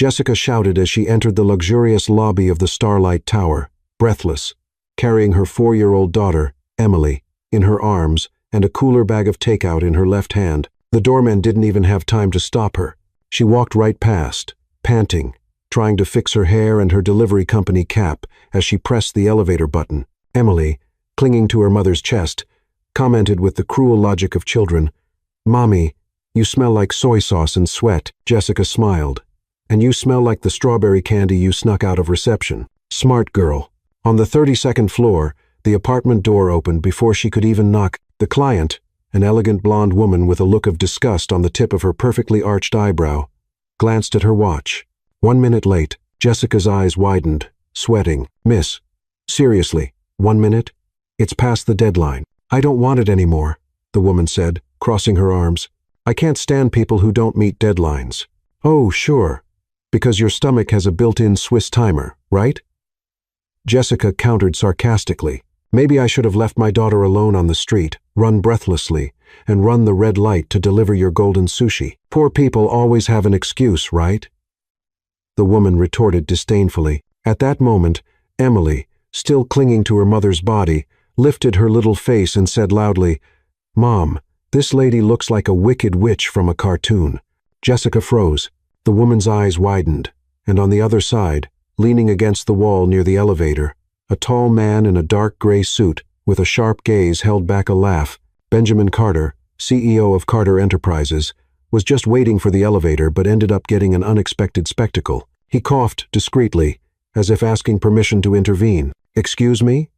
Jessica shouted as she entered the luxurious lobby of the Starlight Tower, breathless, carrying her 4-year-old daughter, Emily, in her arms and a cooler bag of takeout in her left hand. The doorman didn't even have time to stop her. She walked right past, panting, trying to fix her hair and her delivery company cap as she pressed the elevator button. Emily, clinging to her mother's chest, commented with the cruel logic of children, "Mommy, you smell like soy sauce and sweat." Jessica smiled. "And you smell like the strawberry candy you snuck out of reception." Smart girl. On the 32nd floor, the apartment door opened before she could even knock. The client, an elegant blonde woman with a look of disgust on the tip of her perfectly arched eyebrow, glanced at her watch. 1 minute late. Jessica's eyes widened, sweating. "Miss, seriously, 1 minute? It's past the deadline." "I don't want it anymore," the woman said, crossing her arms. "I can't stand people who don't meet deadlines." "Oh, sure. Because your stomach has a built-in Swiss timer, right?" Jessica countered sarcastically. "Maybe I should have left my daughter alone on the street, run breathlessly, and run the red light to deliver your golden sushi. Poor people always have an excuse, right?" The woman retorted disdainfully. At that moment, Emily, still clinging to her mother's body, lifted her little face and said loudly, "Mom, this lady looks like a wicked witch from a cartoon." Jessica froze. The woman's eyes widened, and on the other side, leaning against the wall near the elevator, a tall man in a dark gray suit with a sharp gaze held back a laugh. Benjamin Carter, CEO of Carter Enterprises, was just waiting for the elevator but ended up getting an unexpected spectacle. He coughed discreetly, as if asking permission to intervene. "Excuse me?"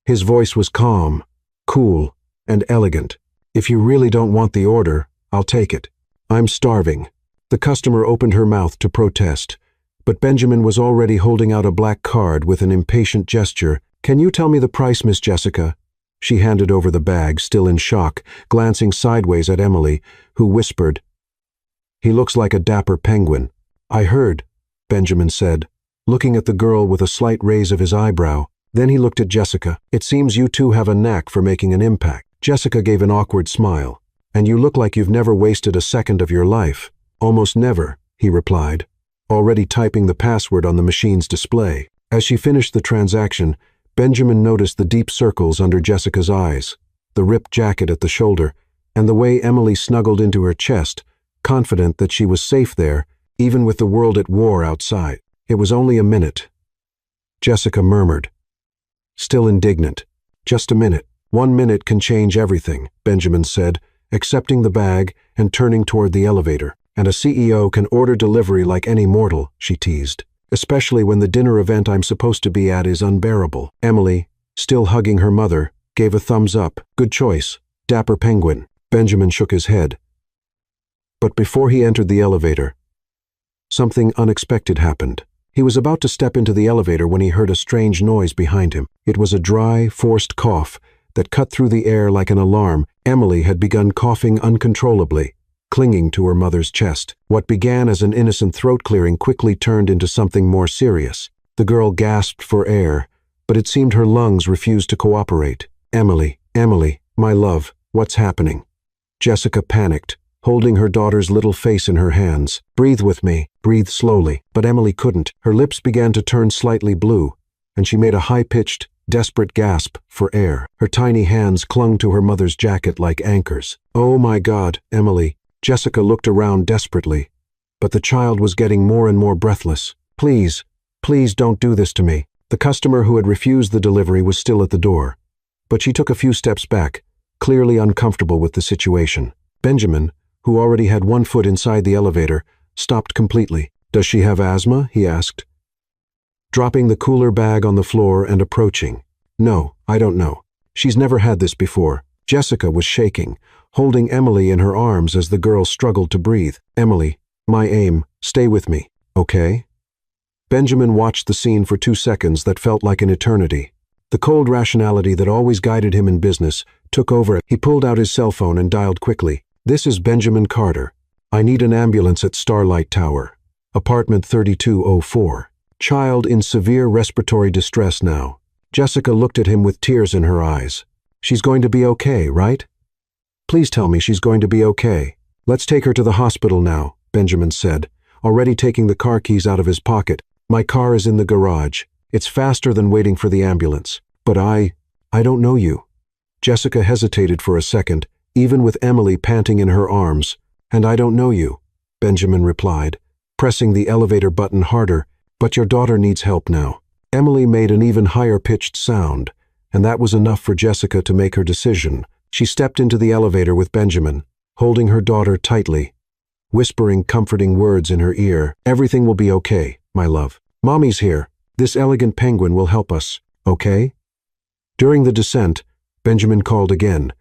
His voice was calm, cool, and elegant. "If you really don't want the order, I'll take it. I'm starving." The customer opened her mouth to protest, but Benjamin was already holding out a black card with an impatient gesture. "Can you tell me the price, Miss Jessica?" She handed over the bag, still in shock, glancing sideways at Emily, who whispered, "He looks like a dapper penguin." "I heard," Benjamin said, looking at the girl with a slight raise of his eyebrow. Then he looked at Jessica. "It seems you two have a knack for making an impact." Jessica gave an awkward smile. "And you look like you've never wasted a second of your life." "Almost never," he replied, already typing the password on the machine's display. As she finished the transaction, Benjamin noticed the deep circles under Jessica's eyes, the ripped jacket at the shoulder, and the way Emily snuggled into her chest, confident that she was safe there, even with the world at war outside. "It was only a minute," Jessica murmured, still indignant. "Just a minute. 1 minute can change everything," Benjamin said, accepting the bag and turning toward the elevator. "And a CEO can order delivery like any mortal," she teased, "especially when the dinner event I'm supposed to be at is unbearable." Emily, still hugging her mother, gave a thumbs up. "Good choice, dapper penguin." Benjamin shook his head. But before he entered the elevator, something unexpected happened. He was about to step into the elevator when he heard a strange noise behind him. It was a dry, forced cough that cut through the air like an alarm. Emily had begun coughing uncontrollably, clinging to her mother's chest. What began as an innocent throat clearing quickly turned into something more serious. The girl gasped for air, but it seemed her lungs refused to cooperate. "Emily, Emily, my love, what's happening?" Jessica panicked, holding her daughter's little face in her hands. "Breathe with me, breathe slowly." But Emily couldn't. Her lips began to turn slightly blue, and she made a high-pitched, desperate gasp for air. Her tiny hands clung to her mother's jacket like anchors. "Oh my God, Emily." Jessica looked around desperately, but the child was getting more and more breathless. "Please, please don't do this to me." The customer who had refused the delivery was still at the door, but she took a few steps back, clearly uncomfortable with the situation. Benjamin, who already had 1 foot inside the elevator, stopped completely. "Does she have asthma?" he asked, dropping the cooler bag on the floor and approaching. "No, I don't know. She's never had this before." Jessica was shaking, holding Emily in her arms as the girl struggled to breathe. "Emily, my aim, stay with me, okay?" Benjamin watched the scene for 2 seconds that felt like an eternity. The cold rationality that always guided him in business took over. He pulled out his cell phone and dialed quickly. "This is Benjamin Carter. I need an ambulance at Starlight Tower, apartment 3204. Child in severe respiratory distress now." Jessica looked at him with tears in her eyes. "She's going to be okay, right? Please tell me she's going to be okay." "Let's take her to the hospital now," Benjamin said, already taking the car keys out of his pocket. "My car is in the garage. It's faster than waiting for the ambulance. But I don't know you." Jessica hesitated for a second, even with Emily panting in her arms. "And I don't know you," Benjamin replied, pressing the elevator button harder. "But your daughter needs help now." Emily made an even higher-pitched sound, and that was enough for Jessica to make her decision. She stepped into the elevator with Benjamin, holding her daughter tightly, whispering comforting words in her ear. "Everything will be okay, my love. Mommy's here. This elegant penguin will help us, okay?" During the descent, Benjamin called again.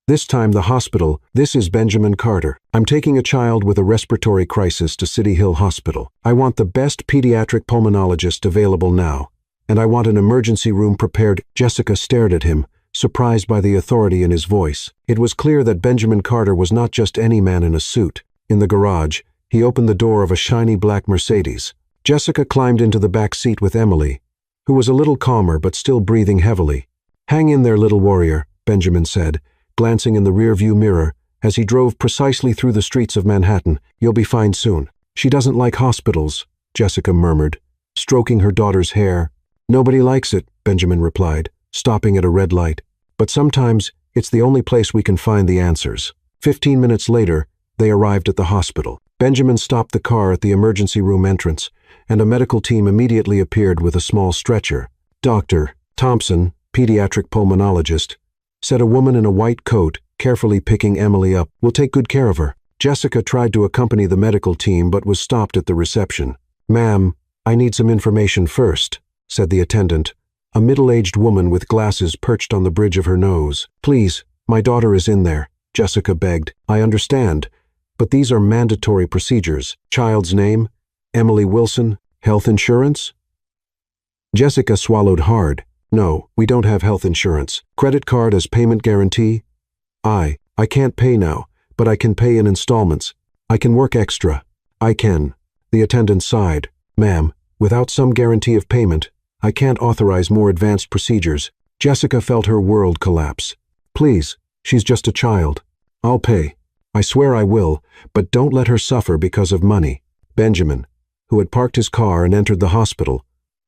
This time the hospital. "This is Benjamin Carter. I'm taking a child with a respiratory crisis to City Hill Hospital. I want the best pediatric pulmonologist available now, and I want an emergency room prepared." Jessica stared at him, surprised by the authority in his voice. It was clear that Benjamin Carter was not just any man in a suit. In the garage, he opened the door of a shiny black Mercedes. Jessica climbed into the back seat with Emily, who was a little calmer but still breathing heavily. "Hang in there, little warrior," Benjamin said, glancing in the rearview mirror as he drove precisely through the streets of Manhattan. "You'll be fine soon." "She doesn't like hospitals," Jessica murmured, stroking her daughter's hair. "Nobody likes it," Benjamin replied, stopping at a red light. "But sometimes it's the only place we can find the answers." 15 minutes later, they arrived at the hospital. Benjamin stopped the car at the emergency room entrance, and a medical team immediately appeared with a small stretcher. "Dr. Thompson, pediatric pulmonologist," said a woman in a white coat, carefully picking Emily up. "We'll take good care of her." Jessica tried to accompany the medical team but was stopped at the reception. "Ma'am, I need some information first," said the attendant, a middle-aged woman with glasses perched on the bridge of her nose. "Please, my daughter is in there," Jessica begged. "I understand, but these are mandatory procedures. Child's name? Emily Wilson. Health insurance?" Jessica swallowed hard. "No, we don't have health insurance. Credit card as payment guarantee?" I can't pay now, but I can pay in installments. I can work extra." "I can." The attendant sighed. "Ma'am, without some guarantee of payment, I can't authorize more advanced procedures." Jessica felt her world collapse. "Please, she's just a child. I'll pay. I swear I will, but don't let her suffer because of money." Benjamin, who had parked his car and entered the hospital,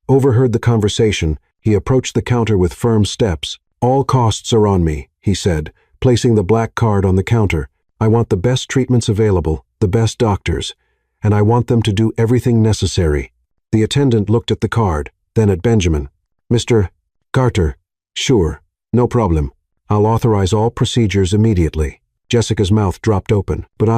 overheard the conversation. He approached the counter with firm steps. "All costs are on me," he said, placing the black card on the counter. "I want the best treatments available, the best doctors, and I want them to do everything necessary." The attendant looked at the card, then at Benjamin. "Mr. Carter, sure, no problem. I'll authorize all procedures immediately." Jessica's mouth dropped open. "But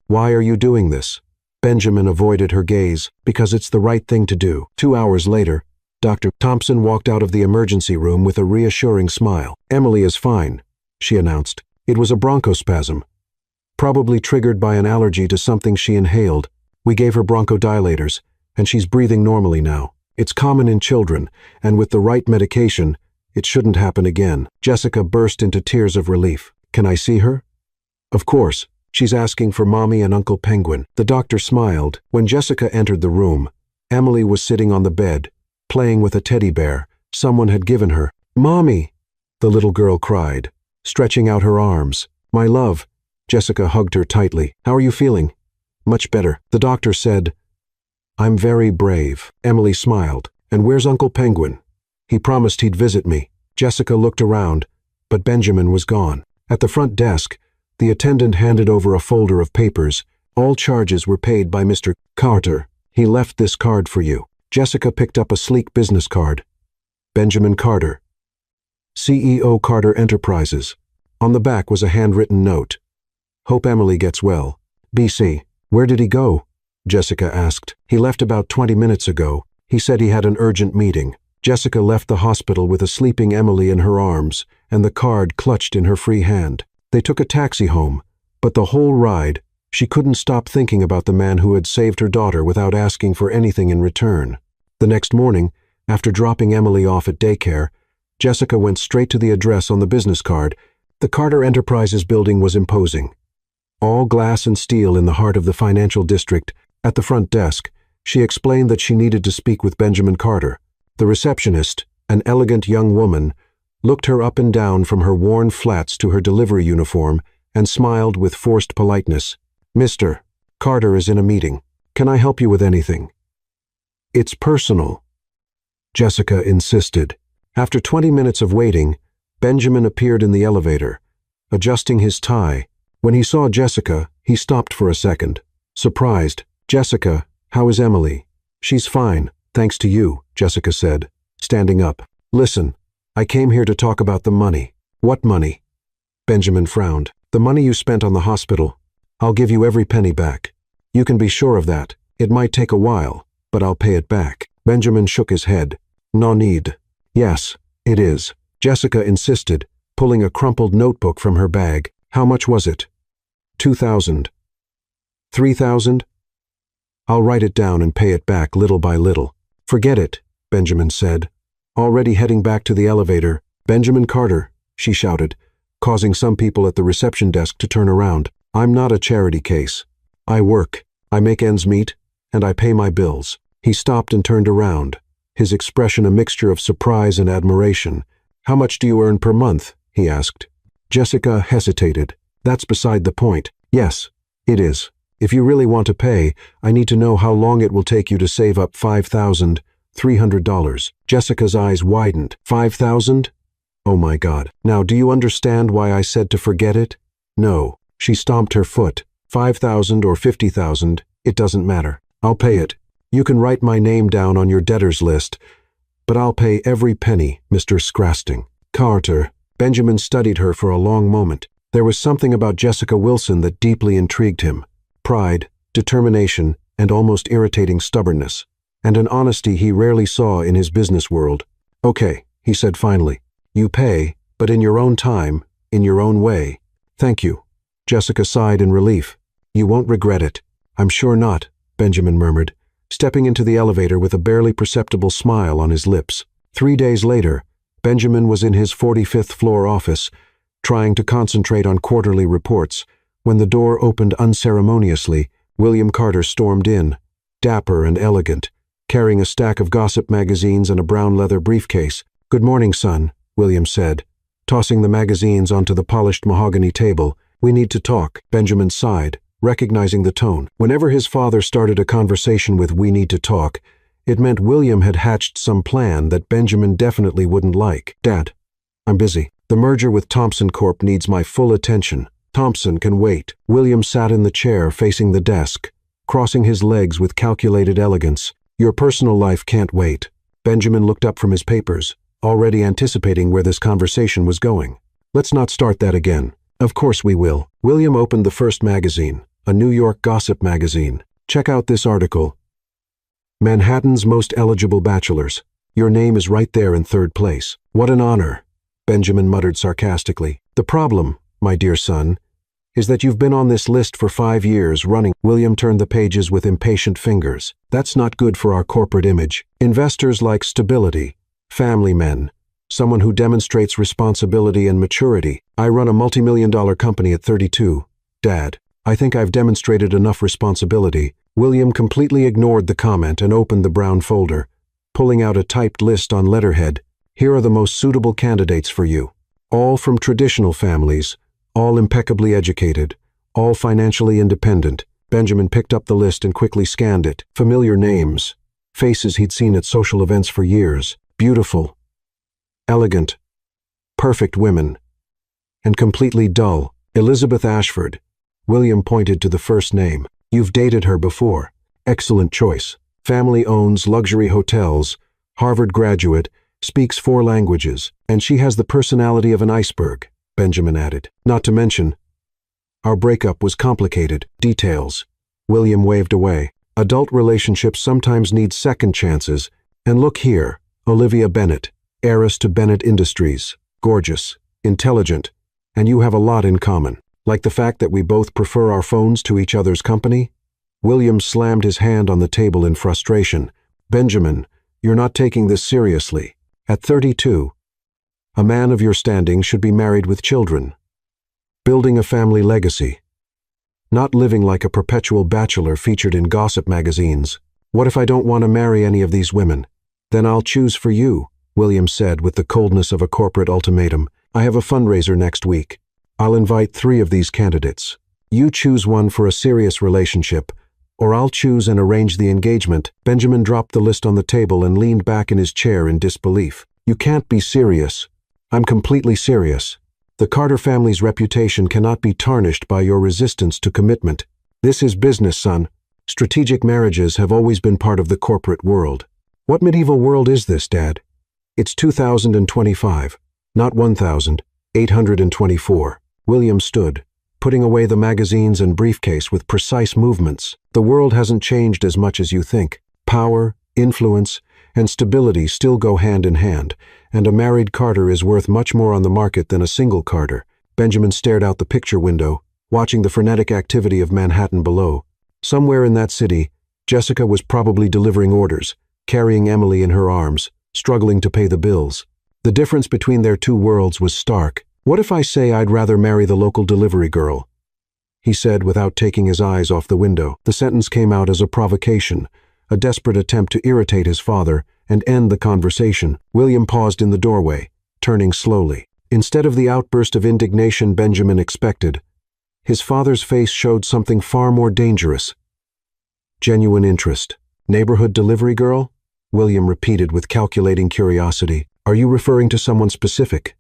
why are you doing this?" Benjamin avoided her gaze. "Because it's the right thing to do." 2 hours later, Dr. Thompson walked out of the emergency room with a reassuring smile. "Emily is fine," she announced. "It was a bronchospasm, probably triggered by an allergy to something she inhaled. We gave her bronchodilators, and she's breathing normally now. It's common in children, and with the right medication, it shouldn't happen again." Jessica burst into tears of relief. "Can I see her?" "Of course. She's asking for Mommy and Uncle Penguin." The doctor smiled. When Jessica entered the room, Emily was sitting on the bed, playing with a teddy bear someone had given her. "Mommy!" the little girl cried, stretching out her arms. "My love." Jessica hugged her tightly. "How are you feeling?" "Much better." The doctor said, "I'm very brave." Emily smiled. "And where's Uncle Penguin? He promised he'd visit me." Jessica looked around, but Benjamin was gone. At the front desk, the attendant handed over a folder of papers. "All charges were paid by Mr. Carter. He left this card for you." Jessica picked up a sleek business card. "Benjamin Carter, CEO Carter Enterprises." On the back was a handwritten note. "Hope Emily gets well. BC." "Where did he go?" Jessica asked. "He left about 20 minutes ago. He said he had an urgent meeting." Jessica left the hospital with a sleeping Emily in her arms and the card clutched in her free hand. They took a taxi home, but the whole ride, she couldn't stop thinking about the man who had saved her daughter without asking for anything in return. The next morning, after dropping Emily off at daycare, Jessica went straight to the address on the business card. The Carter Enterprises building was imposing. All glass and steel in the heart of the financial district. At the front desk, she explained that she needed to speak with Benjamin Carter. The receptionist, an elegant young woman, looked her up and down from her worn flats to her delivery uniform and smiled with forced politeness. "Mr. Carter is in a meeting." Can I help you with anything? It's personal, Jessica insisted. After 20 minutes of waiting, Benjamin appeared in the elevator, adjusting his tie. When he saw Jessica, he stopped for a second. Surprised. Jessica, how is Emily? She's fine, thanks to you, Jessica said, standing up. Listen, I came here to talk about the money. What money? Benjamin frowned. The money you spent on the hospital. I'll give you every penny back. You can be sure of that. It might take a while, but I'll pay it back. Benjamin shook his head. No need. Yes, it is. Jessica insisted, pulling a crumpled notebook from her bag. How much was it? 2,000. 3,000? I'll write it down and pay it back little by little. Forget it, Benjamin said. Already heading back to the elevator. Benjamin Carter, she shouted, causing some people at the reception desk to turn around. I'm not a charity case. I work, I make ends meet, and I pay my bills. He stopped and turned around, his expression a mixture of surprise and admiration. How much do you earn per month? He asked. Jessica hesitated. That's beside the point. Yes, it is. If you really want to pay, I need to know how long it will take you to save up $5,300. Jessica's eyes widened. 5,000? Oh my God. Now, do you understand why I said to forget it? No. She stomped her foot. 5,000 or 50,000, it doesn't matter. I'll pay it. You can write my name down on your debtors list, but I'll pay every penny, Mr. Scrasting. Carter. Benjamin studied her for a long moment. There was something about Jessica Wilson that deeply intrigued him. Pride, determination, and almost irritating stubbornness, and an honesty he rarely saw in his business world. Okay, he said finally. You pay, but in your own time, in your own way. Thank you. Jessica sighed in relief. You won't regret it. I'm sure not, Benjamin murmured, stepping into the elevator with a barely perceptible smile on his lips. 3 days later, Benjamin was in his 45th floor office, trying to concentrate on quarterly reports. When the door opened unceremoniously, William Carter stormed in, dapper and elegant, carrying a stack of gossip magazines and a brown leather briefcase. Good morning, son, William said, tossing the magazines onto the polished mahogany table. We need to talk, Benjamin sighed, recognizing the tone. Whenever his father started a conversation with "we need to talk," it meant William had hatched some plan that Benjamin definitely wouldn't like. Dad, I'm busy. The merger with Thompson Corp needs my full attention. Thompson can wait. William sat in the chair facing the desk, crossing his legs with calculated elegance. Your personal life can't wait. Benjamin looked up from his papers, already anticipating where this conversation was going. Let's not start that again. Of course we will. William opened the first magazine, a New York gossip magazine. Check out this article. Manhattan's most eligible bachelors. Your name is right there in third place. What an honor, Benjamin muttered sarcastically. The problem, my dear son, is that you've been on this list for 5 years running. William turned the pages with impatient fingers. That's not good for our corporate image. Investors like stability, family men, someone who demonstrates responsibility and maturity. I run a multi-million-dollar company at 32. Dad, I think I've demonstrated enough responsibility. William completely ignored the comment and opened the brown folder, pulling out a typed list on letterhead. Here are the most suitable candidates for you. All from traditional families, all impeccably educated, all financially independent. Benjamin picked up the list and quickly scanned it. Familiar names, faces he'd seen at social events for years. Beautiful, elegant, perfect women, and completely dull. Elizabeth Ashford. William pointed to the first name. You've dated her before. Excellent choice. Family owns luxury hotels, Harvard graduate, speaks 4 languages, and she has the personality of an iceberg, Benjamin added. Not to mention, our breakup was complicated. Details. William waved away. Adult relationships sometimes need second chances. And look here, Olivia Bennett, heiress to Bennett Industries, gorgeous, intelligent, and you have a lot in common. Like the fact that we both prefer our phones to each other's company? William slammed his hand on the table in frustration. Benjamin, you're not taking this seriously. At 32, a man of your standing should be married with children, building a family legacy, not living like a perpetual bachelor featured in gossip magazines. What if I don't want to marry any of these women? Then I'll choose for you, William said with the coldness of a corporate ultimatum. I have a fundraiser next week. I'll invite 3 of these candidates. You choose one for a serious relationship, or I'll choose and arrange the engagement." Benjamin dropped the list on the table and leaned back in his chair in disbelief. "You can't be serious." "I'm completely serious. The Carter family's reputation cannot be tarnished by your resistance to commitment. This is business, son. Strategic marriages have always been part of the corporate world." "What medieval world is this, Dad?" "It's 2025, not 1824. William stood, putting away the magazines and briefcase with precise movements. "The world hasn't changed as much as you think. Power, influence, and stability still go hand in hand, and a married Carter is worth much more on the market than a single Carter." Benjamin stared out the picture window, watching the frenetic activity of Manhattan below. Somewhere in that city, Jessica was probably delivering orders, carrying Emily in her arms, struggling to pay the bills. The difference between their two worlds was stark. "What if I say I'd rather marry the local delivery girl?" he said without taking his eyes off the window. The sentence came out as a provocation, a desperate attempt to irritate his father and end the conversation. William paused in the doorway, turning slowly. Instead of the outburst of indignation Benjamin expected, his father's face showed something far more dangerous. Genuine interest. "Neighborhood delivery girl?" William repeated with calculating curiosity. "Are you referring to someone specific?"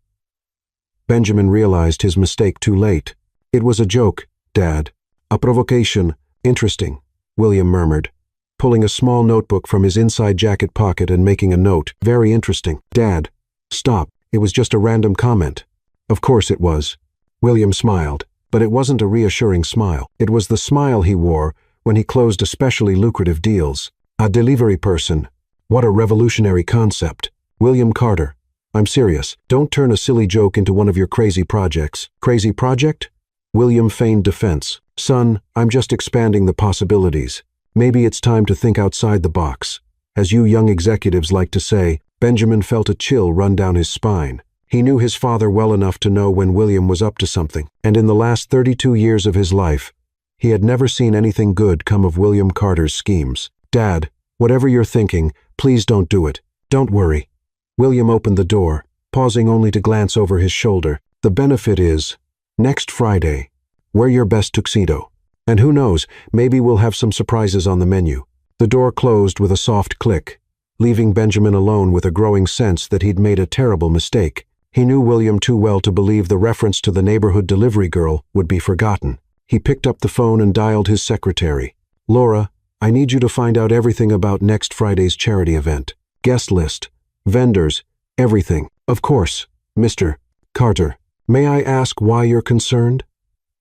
Benjamin realized his mistake too late. "It was a joke, Dad. A provocation." "Interesting," William murmured, pulling a small notebook from his inside jacket pocket and making a note. "Very interesting." "Dad, stop. It was just a random comment." "Of course it was." William smiled, but it wasn't a reassuring smile. It was the smile he wore when he closed especially lucrative deals. "A delivery person. What a revolutionary concept. William Carter. I'm serious. Don't turn a silly joke into one of your crazy projects." "Crazy project?" William feigned defense. "Son, I'm just expanding the possibilities. Maybe it's time to think outside the box. As you young executives like to say." Benjamin felt a chill run down his spine. He knew his father well enough to know when William was up to something, and in the last 32 years of his life, he had never seen anything good come of William Carter's schemes. "Dad, whatever you're thinking, please don't do it. Don't worry." William opened the door, pausing only to glance over his shoulder. "The benefit is, next Friday, wear your best tuxedo. And who knows, maybe we'll have some surprises on the menu." The door closed with a soft click, leaving Benjamin alone with a growing sense that he'd made a terrible mistake. He knew William too well to believe the reference to the neighborhood delivery girl would be forgotten. He picked up the phone and dialed his secretary. "Laura, I need you to find out everything about next Friday's charity event. Guest list, vendors, everything." "Of course, Mr. Carter. May I ask why you're concerned?"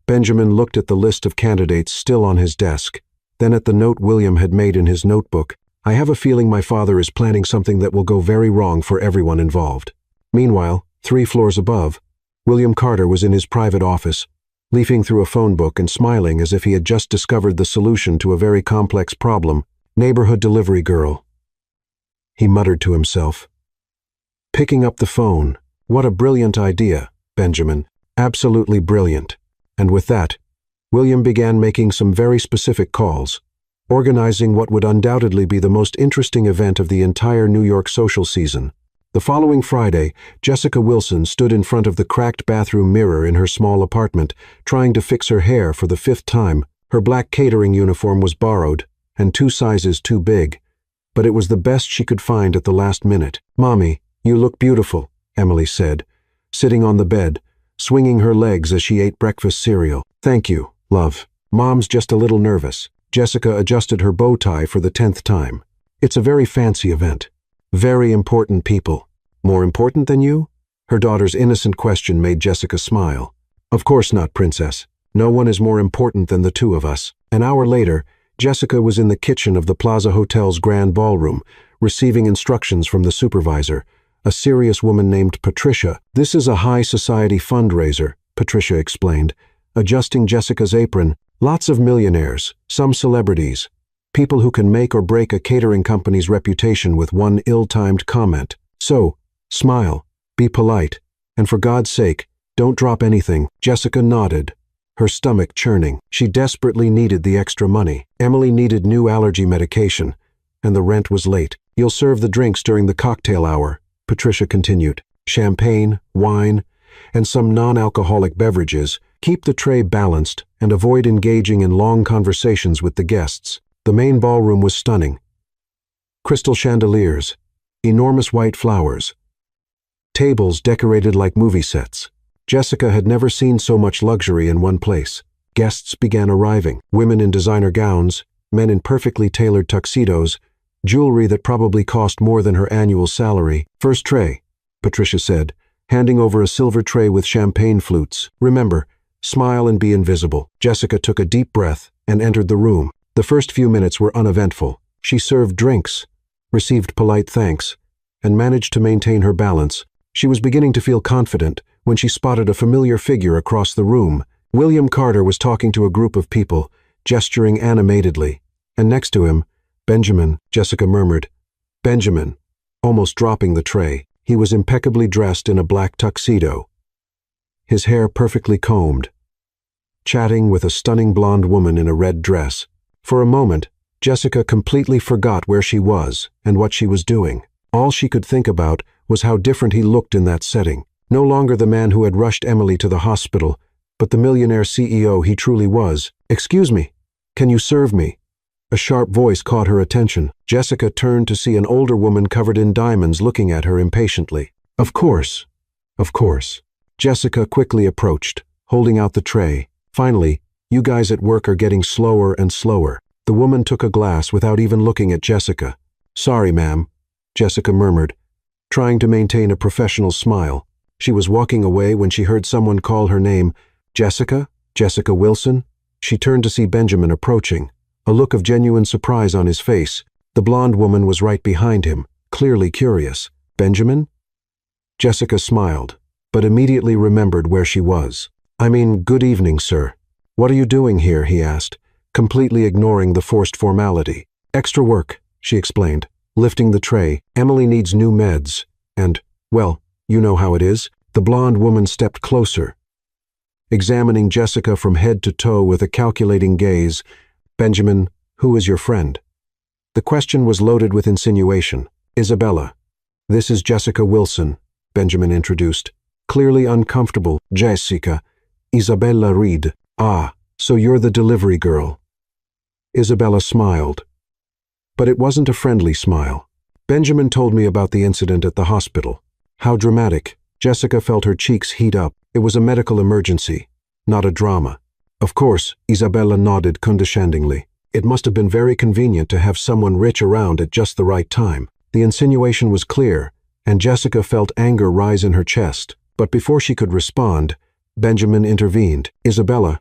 Benjamin looked at the list of candidates still on his desk, then at the note William had made in his notebook. "I have a feeling my father is planning something that will go very wrong for everyone involved." Meanwhile, 3 floors above, William Carter was in his private office, leafing through a phone book and smiling as if he had just discovered the solution to a very complex problem. "Neighborhood delivery girl," he muttered to himself. Picking up the phone. "What a brilliant idea, Benjamin. Absolutely brilliant." And with that, William began making some very specific calls, organizing what would undoubtedly be the most interesting event of the entire New York social season. The following Friday, Jessica Wilson stood in front of the cracked bathroom mirror in her small apartment, trying to fix her hair for the 5th time. Her black catering uniform was borrowed, and 2 sizes too big, but it was the best she could find at the last minute. "Mommy, you look beautiful," Emily said, sitting on the bed, swinging her legs as she ate breakfast cereal. "Thank you, love. Mom's just a little nervous." Jessica adjusted her bow tie for the 10th time. "It's a very fancy event. Very important people." "More important than you?" Her daughter's innocent question made Jessica smile. "Of course not, Princess. No one is more important than the 2 of us." An hour later, Jessica was in the kitchen of the Plaza Hotel's grand ballroom, receiving instructions from the supervisor, a serious woman named Patricia. "This is a high society fundraiser," Patricia explained, adjusting Jessica's apron. "Lots of millionaires, some celebrities, people who can make or break a catering company's reputation with one ill-timed comment. So, smile, be polite, and for God's sake, don't drop anything." Jessica nodded, her stomach churning. She desperately needed the extra money. Emily needed new allergy medication, and the rent was late. "You'll serve the drinks during the cocktail hour," Patricia continued. "Champagne, wine, and some non-alcoholic beverages. Keep the tray balanced and avoid engaging in long conversations with the guests." The main ballroom was stunning. Crystal chandeliers, enormous white flowers, tables decorated like movie sets. Jessica had never seen so much luxury in one place. Guests began arriving, women in designer gowns, men in perfectly tailored tuxedos, jewelry that probably cost more than her annual salary. "First tray," Patricia said, handing over a silver tray with champagne flutes. "Remember, smile and be invisible." Jessica took a deep breath and entered the room. The first few minutes were uneventful. She served drinks, received polite thanks, and managed to maintain her balance. She was beginning to feel confident when she spotted a familiar figure across the room. William Carter was talking to a group of people, gesturing animatedly, and next to him, "Benjamin," Jessica murmured. "Benjamin," almost dropping the tray. He was impeccably dressed in a black tuxedo, his hair perfectly combed, chatting with a stunning blonde woman in a red dress. For a moment, Jessica completely forgot where she was and what she was doing. All she could think about was how different he looked in that setting. No longer the man who had rushed Emily to the hospital, but the millionaire CEO he truly was. "Excuse me, can you serve me?" A sharp voice caught her attention. Jessica turned to see an older woman covered in diamonds looking at her impatiently. Of course. Of course." Jessica quickly approached, holding out the tray. "Finally, you guys at work are getting slower and slower." The woman took a glass without even looking at Jessica. "Sorry, ma'am," Jessica murmured, trying to maintain a professional smile. She was walking away when she heard someone call her name. "Jessica? Jessica Wilson?" She turned to see Benjamin approaching, a look of genuine surprise on his face. The blonde woman was right behind him, clearly curious. "Benjamin?" Jessica smiled, but immediately remembered where she was. "I mean, good evening, sir. What are you doing here?" he asked, completely ignoring the forced formality. "Extra work," she explained, lifting the tray. "Emily needs new meds, and, well, you know how it is." The blonde woman stepped closer, examining Jessica from head to toe with a calculating gaze. "Benjamin, who is your friend?" The question was loaded with insinuation. "Isabella. This is Jessica Wilson," Benjamin introduced. Clearly uncomfortable. "Jessica. Isabella Reed. Ah, so you're the delivery girl." Isabella smiled. But it wasn't a friendly smile. "Benjamin told me about the incident at the hospital." How dramatic. Jessica felt her cheeks heat up. It was a medical emergency, not a drama. "Of course," Isabella nodded condescendingly. "It must have been very convenient to have someone rich around at just the right time." The insinuation was clear, and Jessica felt anger rise in her chest. But before she could respond, Benjamin intervened. "Isabella,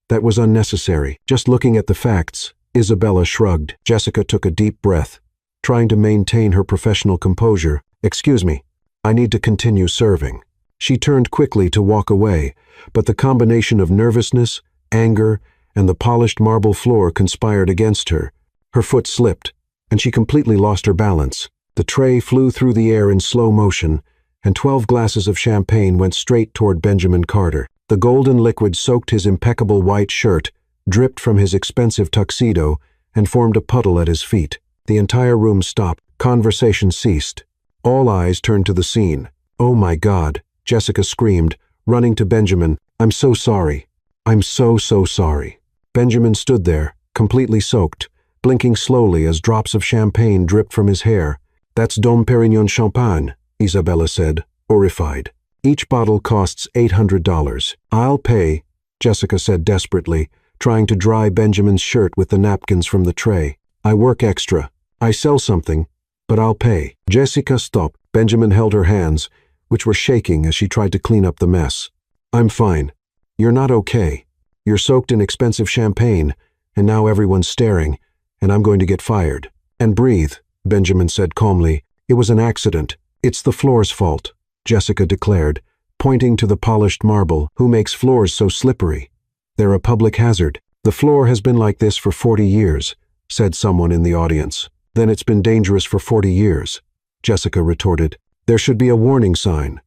that was unnecessary. Just looking at the facts." Isabella shrugged. Jessica took a deep breath, trying to maintain her professional composure. "Excuse me, I need to continue serving." She turned quickly to walk away, but the combination of nervousness, anger, and the polished marble floor conspired against her. Her foot slipped, and she completely lost her balance. The tray flew through the air in slow motion, and 12 glasses of champagne went straight toward Benjamin Carter. The golden liquid soaked his impeccable white shirt, dripped from his expensive tuxedo, and formed a puddle at his feet. The entire room stopped. Conversation ceased. All eyes turned to the scene. "Oh my God," Jessica screamed, running to Benjamin. "I'm so sorry. I'm so sorry." Benjamin stood there, completely soaked, blinking slowly as drops of champagne dripped from his hair. "That's Dom Perignon champagne," Isabella said, horrified. "Each bottle costs $800. "I'll pay," Jessica said desperately, trying to dry Benjamin's shirt with the napkins from the tray. "I work extra. I sell something, but I'll pay." Jessica stopped. Benjamin held her hands, which were shaking as she tried to clean up the mess. "I'm fine. You're not okay. You're soaked in expensive champagne, and now everyone's staring, and I'm going to get fired." "And breathe," Benjamin said calmly. "It was an accident. It's the floor's fault," Jessica declared, pointing to the polished marble. "Who makes floors so slippery? They're a public hazard." "The floor has been like this for 40 years, said someone in the audience. "Then it's been dangerous for 40 years, Jessica retorted. "There should be a warning sign.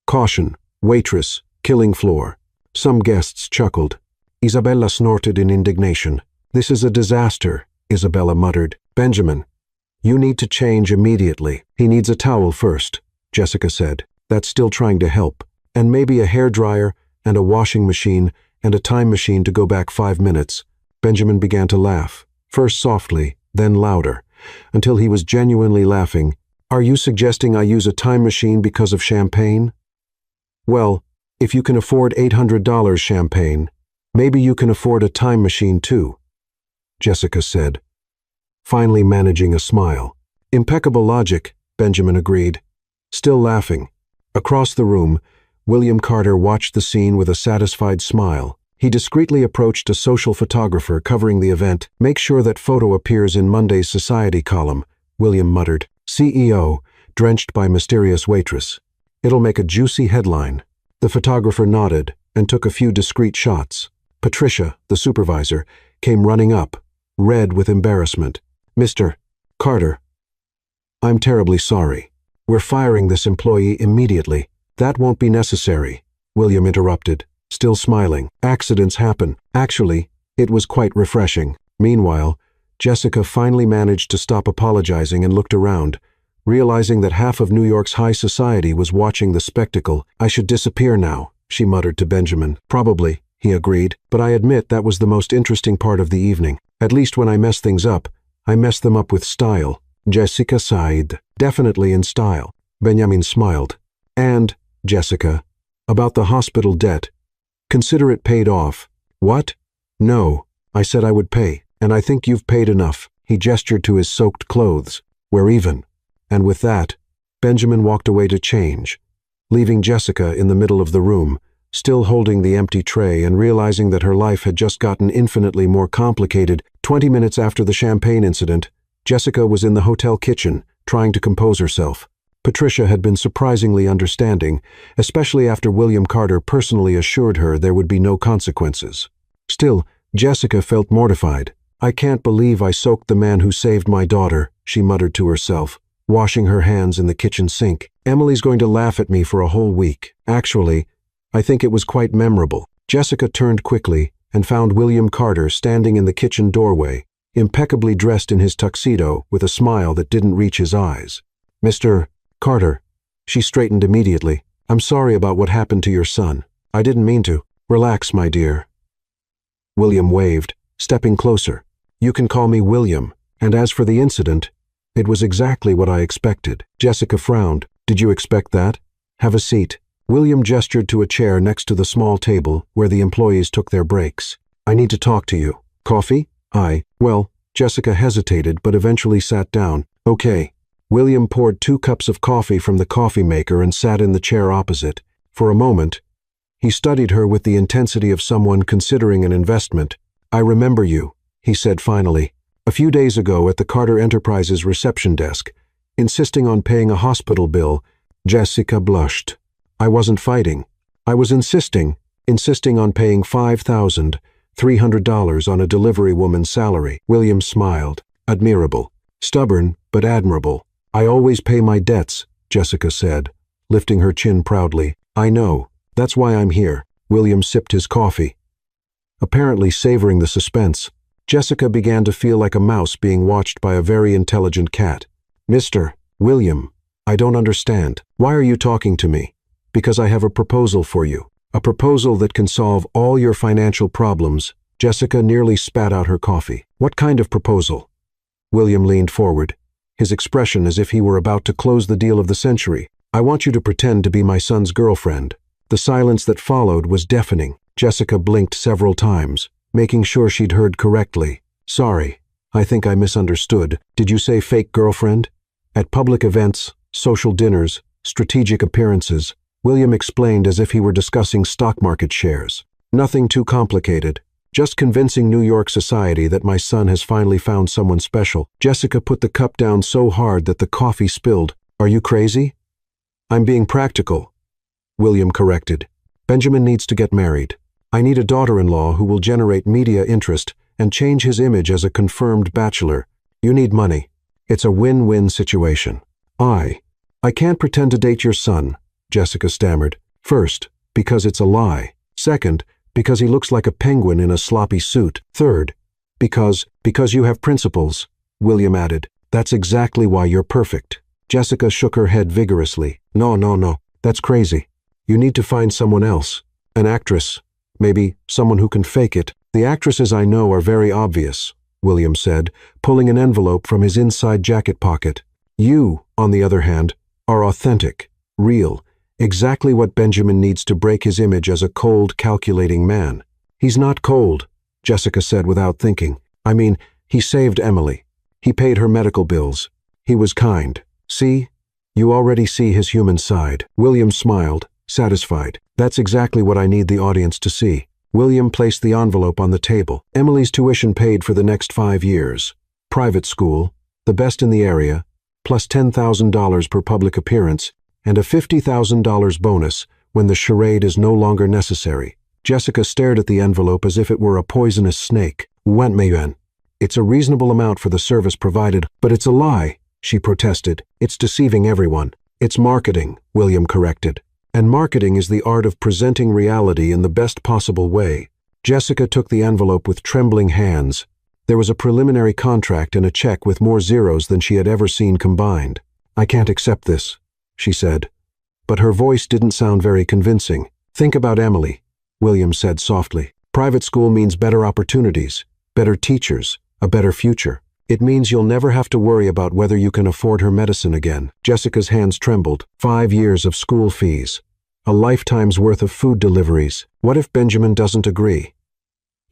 Caution, waitress, killing floor." Some guests chuckled. Isabella snorted in indignation. "This is a disaster," Isabella muttered. "Benjamin, you need to change immediately." "He needs a towel first," Jessica said. "That's still trying to help. And maybe a hairdryer and a washing machine and a time machine to go back 5 minutes. Benjamin began to laugh. first softly, then louder, until he was genuinely laughing. "Are you suggesting I use a time machine because of champagne?" "Well, if you can afford $800 champagne, maybe you can afford a time machine too," Jessica said, finally managing a smile. "Impeccable logic," Benjamin agreed, still laughing. Across the room, William Carter watched the scene with a satisfied smile. He discreetly approached a social photographer covering the event. "Make sure that photo appears in Monday's Society column," William muttered. "CEO, drenched by mysterious waitress. It'll make a juicy headline." The photographer nodded and took a few discreet shots. Patricia, the supervisor, came running up, red with embarrassment. "Mr. Carter, I'm terribly sorry. We're firing this employee immediately." "That won't be necessary," William interrupted, still smiling. "Accidents happen. Actually, it was quite refreshing." Meanwhile, Jessica finally managed to stop apologizing and looked around, realizing that half of New York's high society was watching the spectacle. "I should disappear now," she muttered to Benjamin. "Probably," he agreed, "but I admit that was the most interesting part of the evening. At least when I mess things up, I mess them up with style." Jessica sighed. "Definitely in style." Benjamin smiled. "And, Jessica, about the hospital debt. Consider it paid off." "What?" "No, I said I would pay, and I think you've paid enough." He gestured to his soaked clothes. "We're even." And with that, Benjamin walked away to change, leaving Jessica in the middle of the room, still holding the empty tray and realizing that her life had just gotten infinitely more complicated. 20 minutes after the champagne incident, Jessica was in the hotel kitchen, trying to compose herself. Patricia had been surprisingly understanding, especially after William Carter personally assured her there would be no consequences. Still, Jessica felt mortified. "I can't believe I soaked the man who saved my daughter," she muttered to herself, washing her hands in the kitchen sink. "Emily's going to laugh at me for a whole week. Actually, I think it was quite memorable." Jessica turned quickly and found William Carter standing in the kitchen doorway, impeccably dressed in his tuxedo with a smile that didn't reach his eyes. "Mr. Carter," she straightened immediately. "I'm sorry about what happened to your son. I didn't mean to." "Relax, my dear." William waved, stepping closer. "You can call me William, and as for the incident, it was exactly what I expected." Jessica frowned. "Did you expect that? Have a seat." William gestured to a chair next to the small table where the employees took their breaks. "I need to talk to you." "Coffee?" Well, Jessica hesitated but eventually sat down. "Okay." William poured 2 cups of coffee from the coffee maker and sat in the chair opposite. For a moment, he studied her with the intensity of someone considering an investment. "I remember you," he said finally. "A few days ago at the Carter Enterprises reception desk, insisting on paying a hospital bill." Jessica blushed. "I wasn't fighting. I was insisting on paying $5,300 on a delivery woman's salary." William smiled. "Admirable. Stubborn, but admirable." "I always pay my debts," Jessica said, lifting her chin proudly. "I know. That's why I'm here." William sipped his coffee, apparently savoring the suspense. Jessica began to feel like a mouse being watched by a very intelligent cat. "Mr. William, I don't understand. Why are you talking to me?" "Because I have a proposal for you. A proposal that can solve all your financial problems." Jessica nearly spat out her coffee. "What kind of proposal?" William leaned forward, his expression as if he were about to close the deal of the century. "I want you to pretend to be my son's girlfriend." The silence that followed was deafening. Jessica blinked several times, making sure she'd heard correctly. "Sorry, I think I misunderstood. Did you say fake girlfriend?" "At public events, social dinners, strategic appearances," William explained as if he were discussing stock market shares. "Nothing too complicated. Just convincing New York society that my son has finally found someone special." Jessica put the cup down so hard that the coffee spilled. "Are you crazy?" "I'm being practical," William corrected. "Benjamin needs to get married. I need a daughter-in-law who will generate media interest and change his image as a confirmed bachelor. You need money. It's a win-win situation." I can't pretend to date your son," Jessica stammered. "First, because it's a lie. Second, because he looks like a penguin in a sloppy suit. Third, because you have principles," William added. "That's exactly why you're perfect." Jessica shook her head vigorously. No, that's crazy. You need to find someone else. An actress. Maybe someone who can fake it." "The actresses I know are very obvious," William said, pulling an envelope from his inside jacket pocket. You, on the other hand, are authentic, real, exactly what Benjamin needs to break his image as a cold, calculating man. He's not cold, Jessica said without thinking. I mean, he saved Emily. He paid her medical bills. He was kind. See? You already see his human side. William smiled, satisfied. That's exactly what I need the audience to see. William placed the envelope on the table. Emily's tuition paid for the next 5 years. Private school, the best in the area, plus $10,000 per public appearance, and a $50,000 bonus when the charade is no longer necessary. Jessica stared at the envelope as if it were a poisonous snake. It's a reasonable amount for the service provided, but it's a lie, she protested. It's deceiving everyone. It's marketing, William corrected. And marketing is the art of presenting reality in the best possible way. Jessica took the envelope with trembling hands. There was a preliminary contract and a check with more zeros than she had ever seen combined. I can't accept this, she said. But her voice didn't sound very convincing. Think about Emily, William said softly. Private school means better opportunities, better teachers, a better future. It means you'll never have to worry about whether you can afford her medicine again. Jessica's hands trembled. 5 years of school fees. A lifetime's worth of food deliveries. What if Benjamin doesn't agree?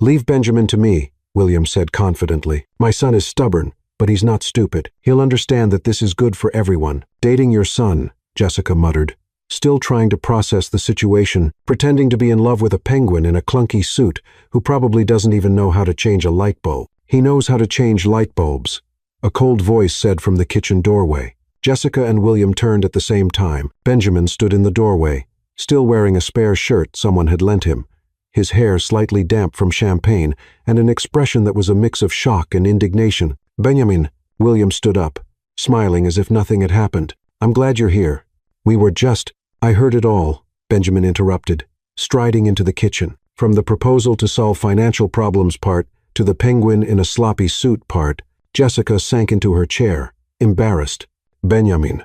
Leave Benjamin to me, William said confidently. My son is stubborn, but he's not stupid. He'll understand that this is good for everyone. Dating your son, Jessica muttered, still trying to process the situation, pretending to be in love with a penguin in a clunky suit who probably doesn't even know how to change a light bulb. He knows how to change light bulbs, a cold voice said from the kitchen doorway. Jessica and William turned at the same time. Benjamin stood in the doorway, still wearing a spare shirt someone had lent him, his hair slightly damp from champagne, and an expression that was a mix of shock and indignation. Benjamin, William stood up, smiling as if nothing had happened. I'm glad you're here. I heard it all, Benjamin interrupted, striding into the kitchen. From the proposal to solve financial problems part to the penguin in a sloppy suit part, Jessica sank into her chair, embarrassed. Benjamin.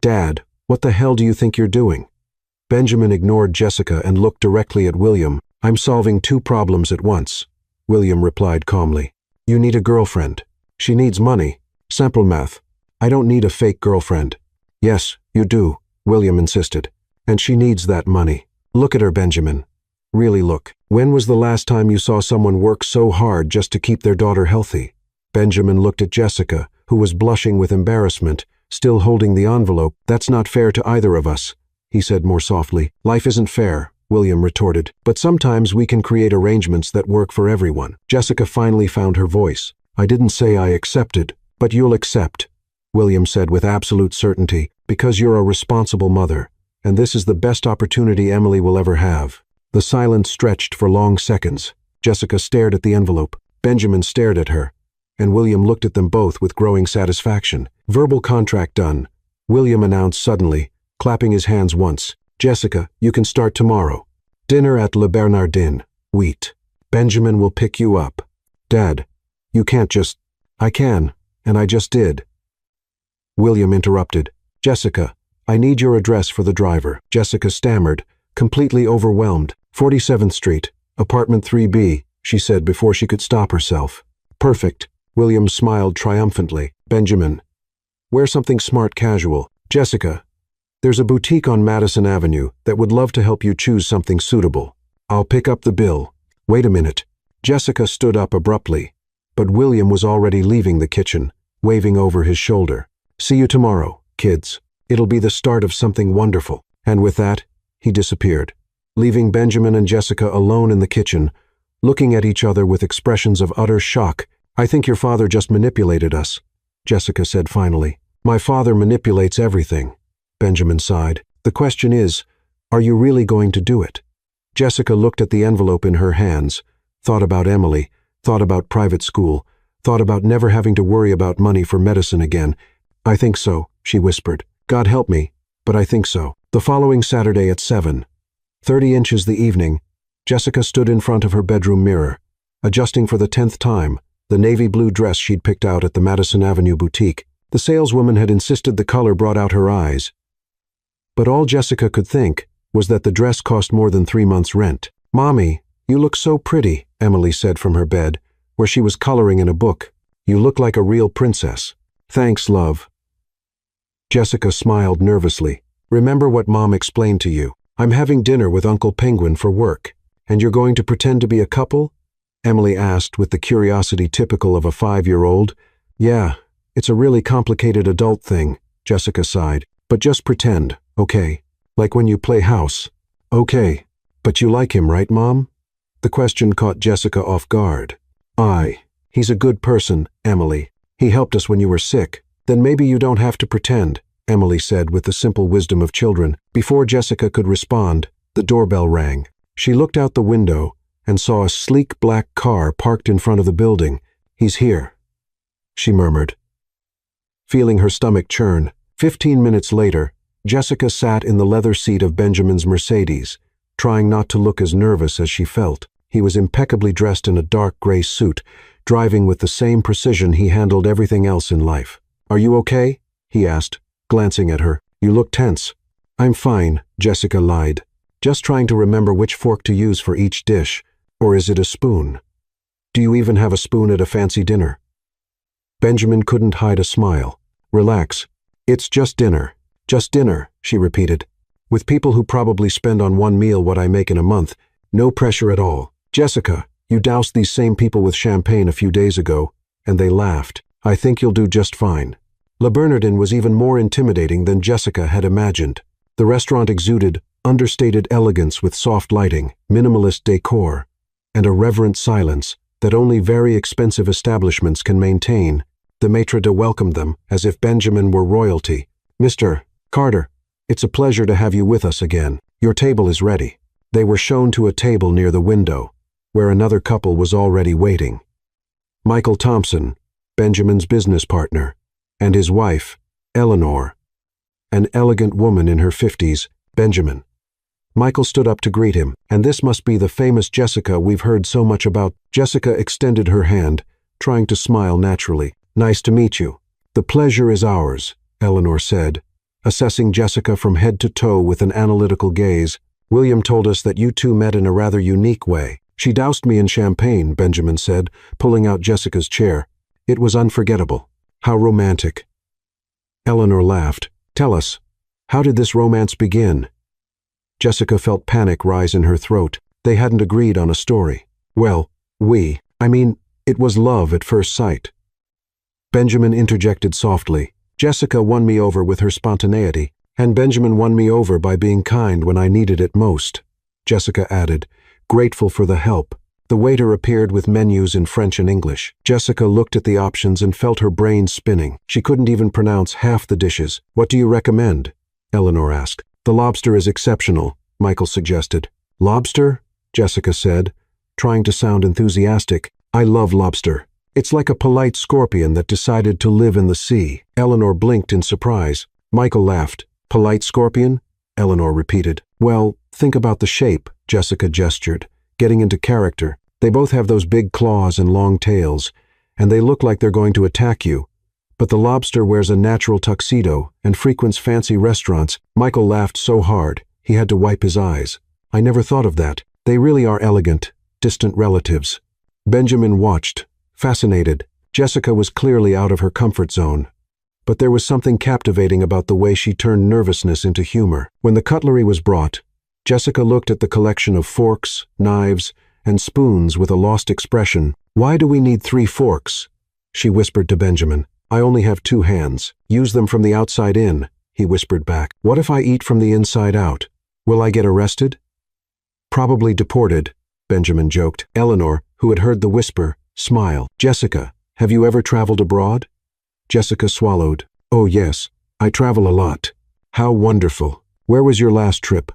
Dad, what the hell do you think you're doing? Benjamin ignored Jessica and looked directly at William. I'm solving 2 problems at once, William replied calmly. You need a girlfriend. She needs money. Simple math. I don't need a fake girlfriend. Yes, you do, William insisted. And she needs that money. Look at her, Benjamin. Really look. When was the last time you saw someone work so hard just to keep their daughter healthy? Benjamin looked at Jessica, who was blushing with embarrassment, still holding the envelope. That's not fair to either of us, he said more softly. Life isn't fair, William retorted, but sometimes we can create arrangements that work for everyone. Jessica finally found her voice. I didn't say I accepted, but you'll accept, William said with absolute certainty, because you're a responsible mother, and this is the best opportunity Emily will ever have. The silence stretched for long seconds. Jessica stared at the envelope. Benjamin stared at her, and William looked at them both with growing satisfaction. Verbal contract done, William announced suddenly, clapping his hands once. Jessica, you can start tomorrow. Dinner at Le Bernardin. Wheat. Benjamin will pick you up. Dad, you can't just... I can, and I just did. William interrupted. Jessica, I need your address for the driver. Jessica stammered, completely overwhelmed. 47th Street, apartment 3B, she said before she could stop herself. Perfect. William smiled triumphantly. Benjamin, wear something smart casual. Jessica, there's a boutique on Madison Avenue that would love to help you choose something suitable. I'll pick up the bill. Wait a minute. Jessica stood up abruptly, but William was already leaving the kitchen, waving over his shoulder. See you tomorrow, kids. It'll be the start of something wonderful. And with that, he disappeared, leaving Benjamin and Jessica alone in the kitchen, looking at each other with expressions of utter shock. I think your father just manipulated us, Jessica said finally. My father manipulates everything, Benjamin sighed. The question is, are you really going to do it? Jessica looked at the envelope in her hands, thought about Emily, thought about private school, thought about never having to worry about money for medicine again. I think so, she whispered. God help me, but I think so. The following Saturday at 7:30 inches the evening, Jessica stood in front of her bedroom mirror, adjusting for the 10th time the navy blue dress she'd picked out at the Madison Avenue boutique. The saleswoman had insisted the color brought out her eyes. But all Jessica could think was that the dress cost more than 3 months' rent. Mommy, you look so pretty, Emily said from her bed, where she was coloring in a book. You look like a real princess. Thanks, love. Jessica smiled nervously. Remember what Mom explained to you. I'm having dinner with Uncle Penguin for work. And you're going to pretend to be a couple? Emily asked with the curiosity typical of a 5-year-old. Yeah, it's a really complicated adult thing, Jessica sighed. But just pretend, okay? Like when you play house. Okay. But you like him, right, Mom? The question caught Jessica off guard. Aye. He's a good person, Emily. He helped us when you were sick. Then maybe you don't have to pretend, Emily said with the simple wisdom of children. Before Jessica could respond, the doorbell rang. She looked out the window and saw a sleek black car parked in front of the building. He's here, she murmured, feeling her stomach churn. 15 minutes later, Jessica sat in the leather seat of Benjamin's Mercedes, trying not to look as nervous as she felt. He was impeccably dressed in a dark gray suit, driving with the same precision he handled everything else in life. Are you okay? He asked, glancing at her. You look tense. I'm fine, Jessica lied. Just trying to remember which fork to use for each dish. Or is it a spoon? Do you even have a spoon at a fancy dinner? Benjamin couldn't hide a smile. Relax. It's just dinner. Just dinner, she repeated. With people who probably spend on one meal what I make in a month. No pressure at all. Jessica, you doused these same people with champagne a few days ago, and they laughed. I think you'll do just fine. Le Bernardin was even more intimidating than Jessica had imagined. The restaurant exuded understated elegance with soft lighting, minimalist decor, and a reverent silence that only very expensive establishments can maintain. The maitre d' welcomed them as if Benjamin were royalty. Mr. Carter, it's a pleasure to have you with us again. Your table is ready. They were shown to a table near the window, where another couple was already waiting. Michael Thompson, Benjamin's business partner, and his wife, Eleanor, an elegant woman in her 50s, Benjamin. Michael stood up to greet him, and this must be the famous Jessica we've heard so much about. Jessica extended her hand, trying to smile naturally. Nice to meet you. The pleasure is ours, Eleanor said, assessing Jessica from head to toe with an analytical gaze. William told us that you two met in a rather unique way. She doused me in champagne, Benjamin said, pulling out Jessica's chair. It was unforgettable. How romantic. Eleanor laughed. Tell us, how did this romance begin? Jessica felt panic rise in her throat. They hadn't agreed on a story. Well, it was love at first sight. Benjamin interjected softly. Jessica won me over with her spontaneity, and Benjamin won me over by being kind when I needed it most. Jessica added, grateful for the help. The waiter appeared with menus in French and English. Jessica looked at the options and felt her brain spinning. She couldn't even pronounce half the dishes. What do you recommend? Eleanor asked. The lobster is exceptional, Michael suggested. Lobster? Jessica said, trying to sound enthusiastic. I love lobster. It's like a polite scorpion that decided to live in the sea. Eleanor blinked in surprise. Michael laughed. Polite scorpion? Eleanor repeated. Well, think about the shape, Jessica gestured, getting into character. They both have those big claws and long tails, and they look like they're going to attack you. But the lobster wears a natural tuxedo and frequents fancy restaurants. Michael laughed so hard, he had to wipe his eyes. I never thought of that. They really are elegant, distant relatives. Benjamin watched, fascinated. Jessica was clearly out of her comfort zone. But there was something captivating about the way she turned nervousness into humor. When the cutlery was brought, Jessica looked at the collection of forks, knives, and spoons with a lost expression. Why do we need 3 forks? She whispered to Benjamin. I only have 2 hands. Use them from the outside in, he whispered back. What if I eat from the inside out? Will I get arrested? Probably deported, Benjamin joked. Eleanor, who had heard the whisper, smiled. Jessica, have you ever traveled abroad? Jessica swallowed. Oh yes, I travel a lot. How wonderful. Where was your last trip?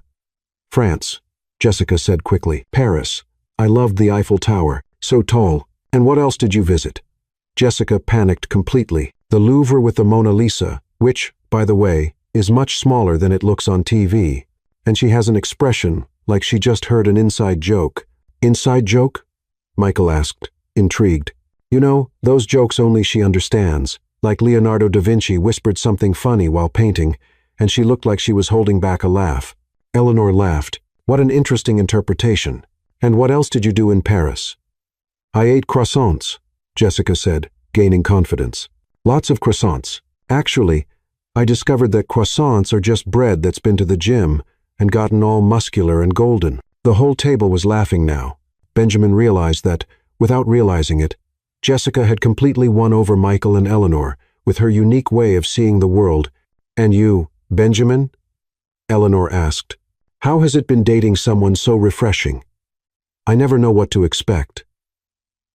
France, Jessica said quickly. Paris. I loved the Eiffel Tower. So tall. And what else did you visit? Jessica panicked completely. The Louvre with the Mona Lisa, which, by the way, is much smaller than it looks on TV. And she has an expression like she just heard an inside joke. Inside joke? Michael asked, intrigued. You know, those jokes only she understands. Like Leonardo da Vinci whispered something funny while painting, and she looked like she was holding back a laugh. Eleanor laughed. What an interesting interpretation. And what else did you do in Paris? I ate croissants, Jessica said, gaining confidence. Lots of croissants. Actually, I discovered that croissants are just bread that's been to the gym and gotten all muscular and golden. The whole table was laughing now. Benjamin realized that, without realizing it, Jessica had completely won over Michael and Eleanor with her unique way of seeing the world. And you, Benjamin? Eleanor asked. How has it been dating someone so refreshing? I never know what to expect.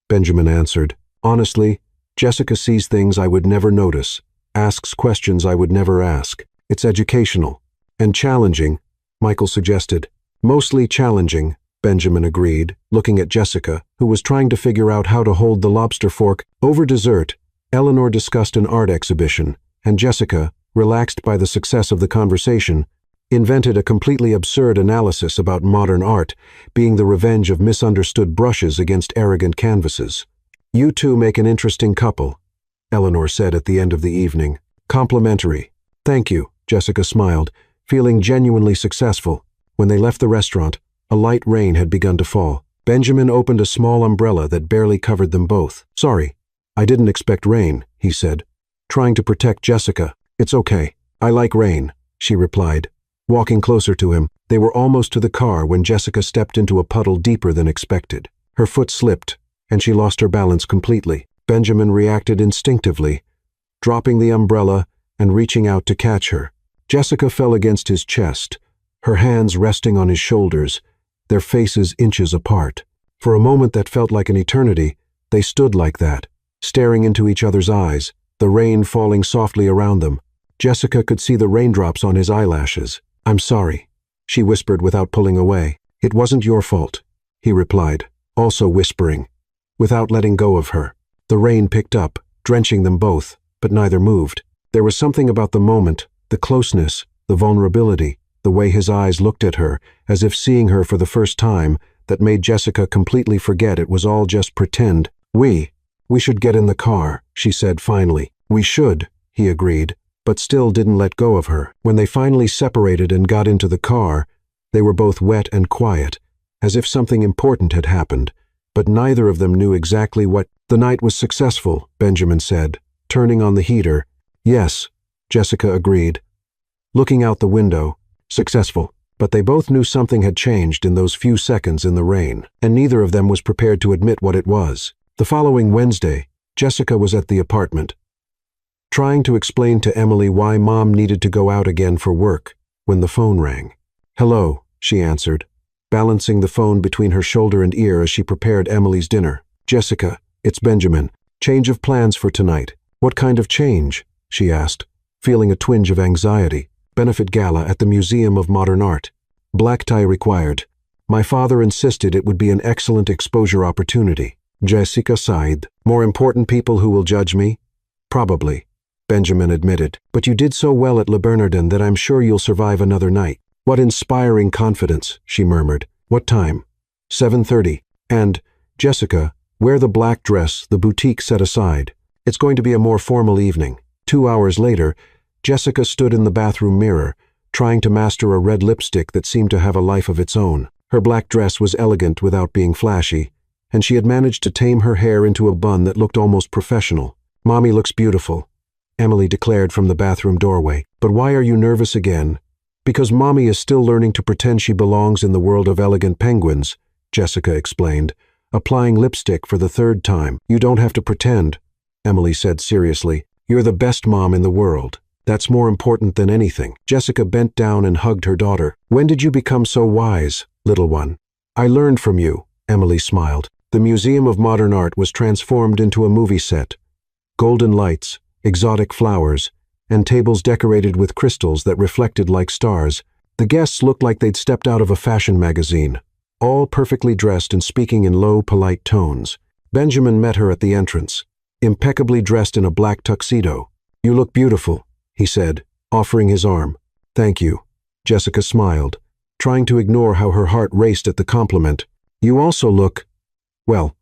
Benjamin answered, honestly, Jessica sees things I would never notice, asks questions I would never ask. It's educational. And challenging, Michael suggested. Mostly challenging, Benjamin agreed, looking at Jessica, who was trying to figure out how to hold the lobster fork. Over dessert, Eleanor discussed an art exhibition, and Jessica, relaxed by the success of the conversation, invented a completely absurd analysis about modern art being the revenge of misunderstood brushes against arrogant canvases. You two make an interesting couple, Eleanor said at the end of the evening. Complimentary. Thank you, Jessica smiled, feeling genuinely successful. When they left the restaurant, a light rain had begun to fall. Benjamin opened a small umbrella that barely covered them both. Sorry, I didn't expect rain, he said, trying to protect Jessica. It's okay. I like rain, she replied. Walking closer to him, they were almost to the car when Jessica stepped into a puddle deeper than expected. Her foot slipped, and she lost her balance completely. Benjamin reacted instinctively, dropping the umbrella and reaching out to catch her. Jessica fell against his chest, her hands resting on his shoulders, their faces inches apart. For a moment that felt like an eternity, they stood like that, staring into each other's eyes, the rain falling softly around them. Jessica could see the raindrops on his eyelashes. I'm sorry, she whispered without pulling away. It wasn't your fault, he replied, also whispering, without letting go of her. The rain picked up, drenching them both, but neither moved. There was something about the moment, the closeness, the vulnerability, the way his eyes looked at her, as if seeing her for the first time, that made Jessica completely forget it was all just pretend. We should get in the car, she said finally. We should, he agreed, but still didn't let go of her. When they finally separated and got into the car, they were both wet and quiet, as if something important had happened, but neither of them knew exactly what. The night was successful, Benjamin said, turning on the heater. Yes, Jessica agreed, looking out the window. Successful. But they both knew something had changed in those few seconds in the rain, and neither of them was prepared to admit what it was. The following Wednesday, Jessica was at the apartment, trying to explain to Emily why Mom needed to go out again for work, when the phone rang. Hello, she answered, balancing the phone between her shoulder and ear as she prepared Emily's dinner. Jessica, it's Benjamin. Change of plans for tonight. What kind of change? She asked, feeling a twinge of anxiety. Benefit gala at the Museum of Modern Art. Black tie required. My father insisted it would be an excellent exposure opportunity. Jessica sighed. More important people who will judge me? Probably, Benjamin admitted. But you did so well at Le Bernardin that I'm sure you'll survive another night. What inspiring confidence, she murmured. What time? 7:30. And, Jessica, wear the black dress the boutique set aside. It's going to be a more formal evening. 2 hours later, Jessica stood in the bathroom mirror, trying to master a red lipstick that seemed to have a life of its own. Her black dress was elegant without being flashy, and she had managed to tame her hair into a bun that looked almost professional. Mommy looks beautiful, Emily declared from the bathroom doorway. But why are you nervous again? Because Mommy is still learning to pretend she belongs in the world of elegant penguins, Jessica explained, applying lipstick for the third time. You don't have to pretend, Emily said seriously. You're the best mom in the world. That's more important than anything. Jessica bent down and hugged her daughter. When did you become so wise, little one? I learned from you, Emily smiled. The Museum of Modern Art was transformed into a movie set. Golden lights, exotic flowers, and tables decorated with crystals that reflected like stars. The guests looked like they'd stepped out of a fashion magazine, all perfectly dressed and speaking in low, polite tones. Benjamin met her at the entrance, impeccably dressed in a black tuxedo. You look beautiful, he said, offering his arm. Thank you. Jessica smiled, trying to ignore how her heart raced at the compliment. You also look, well,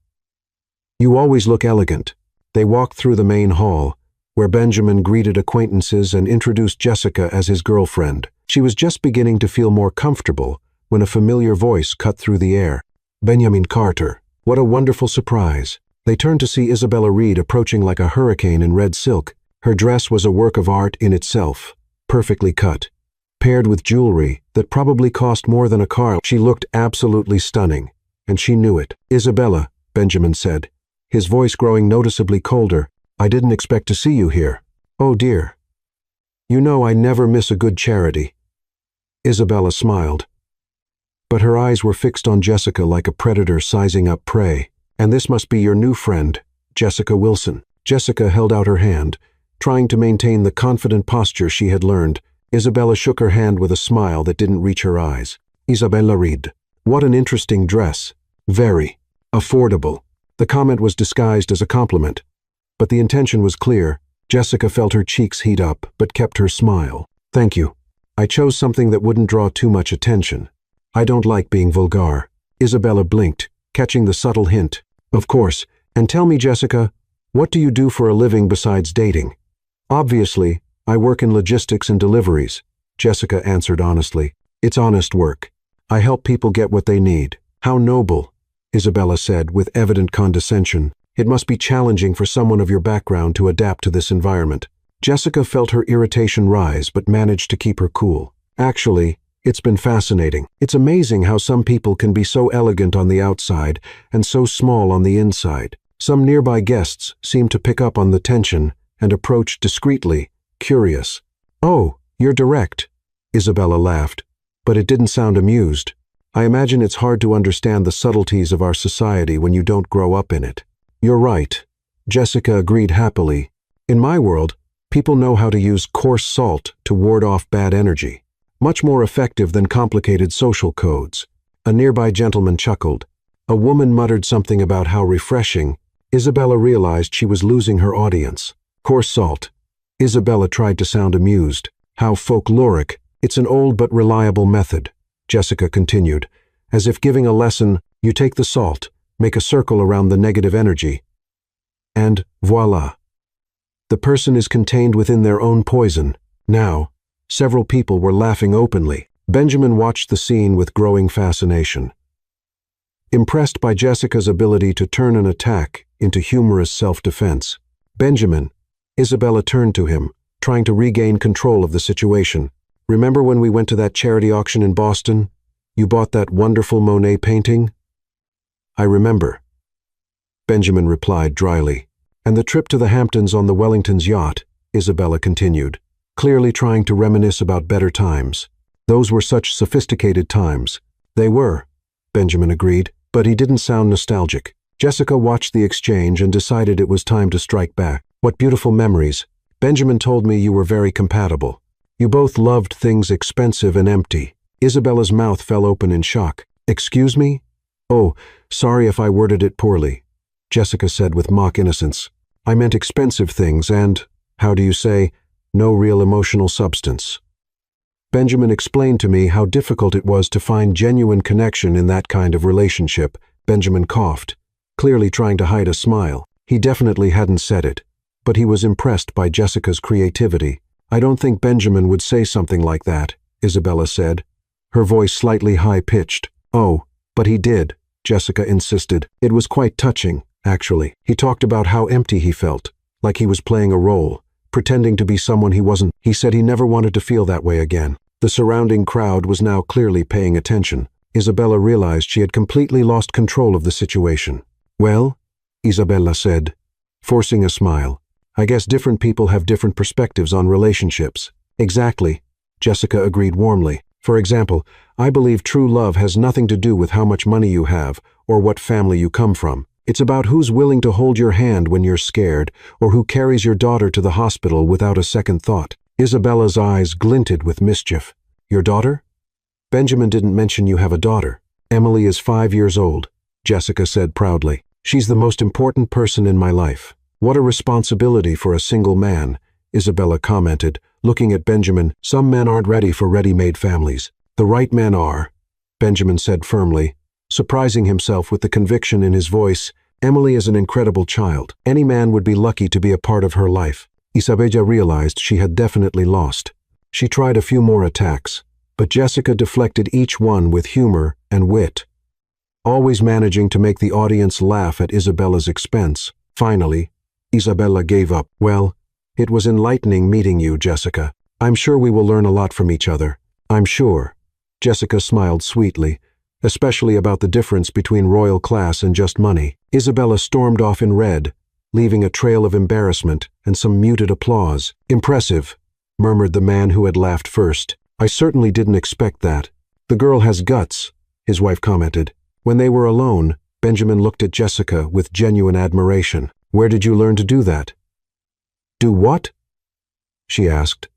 you always look elegant. They walked through the main hall, where Benjamin greeted acquaintances and introduced Jessica as his girlfriend. She was just beginning to feel more comfortable when a familiar voice cut through the air. Benjamin Carter, What a wonderful surprise. They turned to see Isabella Reed approaching like a hurricane in red silk. Her dress was a work of art in itself, perfectly cut. Paired with jewelry that probably cost more than a car, she looked absolutely stunning, and she knew it. "Isabella," Benjamin said, his voice growing noticeably colder, "I didn't expect to see you here." "Oh dear. You know I never miss a good charity." Isabella smiled, but her eyes were fixed on Jessica like a predator sizing up prey. "And this must be your new friend, Jessica Wilson." Jessica held out her hand, trying to maintain the confident posture she had learned. Isabella shook her hand with a smile that didn't reach her eyes. "Isabella Reed. What an interesting dress. Very affordable." The comment was disguised as a compliment, but the intention was clear. Jessica felt her cheeks heat up, but kept her smile. "Thank you. I chose something that wouldn't draw too much attention. I don't like being vulgar." Isabella blinked, catching the subtle hint. "Of course. And tell me, Jessica, what do you do for a living besides dating?" "Obviously, I work in logistics and deliveries," Jessica answered honestly. "It's honest work. I help people get what they need." "How noble," Isabella said with evident condescension. "It must be challenging for someone of your background to adapt to this environment." Jessica felt her irritation rise but managed to keep her cool. "Actually, it's been fascinating. It's amazing how some people can be so elegant on the outside and so small on the inside." Some nearby guests seemed to pick up on the tension and approached discreetly, curious. "Oh, you're direct," Isabella laughed, but it didn't sound amused. "I imagine it's hard to understand the subtleties of our society when you don't grow up in it." "You're right," Jessica agreed happily. "In my world, people know how to use coarse salt to ward off bad energy. Much more effective than complicated social codes." A nearby gentleman chuckled. A woman muttered something about how refreshing. Isabella realized she was losing her audience. "Coarse salt." Isabella tried to sound amused. "How folkloric. It's an old but reliable method," Jessica continued. "As if giving a lesson, you take the salt, make a circle around the negative energy, and voila. The person is contained within their own poison." Now, several people were laughing openly. Benjamin watched the scene with growing fascination. Impressed by Jessica's ability to turn an attack into humorous self-defense. "Benjamin," Isabella turned to him, trying to regain control of the situation. "Remember when we went to that charity auction in Boston? You bought that wonderful Monet painting?" "I remember," Benjamin replied dryly. "And the trip to the Hamptons on the Wellington's yacht," Isabella continued, clearly trying to reminisce about better times. "Those were such sophisticated times." "They were," Benjamin agreed, but he didn't sound nostalgic. Jessica watched the exchange and decided it was time to strike back. "What beautiful memories. Benjamin told me you were very compatible. You both loved things expensive and empty." Isabella's mouth fell open in shock. "Excuse me?" "Oh, sorry if I worded it poorly," Jessica said with mock innocence. "I meant expensive things and, how do you say, no real emotional substance." Benjamin explained to me how difficult it was to find genuine connection in that kind of relationship. Benjamin coughed, clearly trying to hide a smile. He definitely hadn't said it, but he was impressed by Jessica's creativity. "I don't think Benjamin would say something like that," Isabella said, her voice slightly high-pitched. "Oh, but he did," Jessica insisted. "It was quite touching, actually. He talked about how empty he felt, like he was playing a role, pretending to be someone he wasn't. He said he never wanted to feel that way again." The surrounding crowd was now clearly paying attention. Isabella realized she had completely lost control of the situation. "Well," Isabella said, forcing a smile, "I guess different people have different perspectives on relationships." "Exactly," Jessica agreed warmly. "For example, I believe true love has nothing to do with how much money you have or what family you come from. It's about who's willing to hold your hand when you're scared or who carries your daughter to the hospital without a second thought." Isabella's eyes glinted with mischief. "Your daughter?" "Benjamin didn't mention you have a daughter." "Emily is 5 years old," Jessica said proudly. "She's the most important person in my life." "What a responsibility for a single man," Isabella commented, looking at Benjamin. "Some men aren't ready for ready-made families." "The right men are," Benjamin said firmly, surprising himself with the conviction in his voice. "Emily is an incredible child. Any man would be lucky to be a part of her life." Isabella realized she had definitely lost. She tried a few more attacks, but Jessica deflected each one with humor and wit. always managing to make the audience laugh at Isabella's expense. Finally, Isabella gave up. Well, it was enlightening meeting you, Jessica. I'm sure we will learn a lot from each other. I'm sure. Jessica smiled sweetly, especially about the difference between royal class and just money. Isabella stormed off in red, leaving a trail of embarrassment and some muted applause. Impressive, murmured the man who had laughed first. I certainly didn't expect that. The girl has guts, his wife commented. When they were alone, Benjamin looked at Jessica with genuine admiration. Where did you learn to do that? Do what? She asked.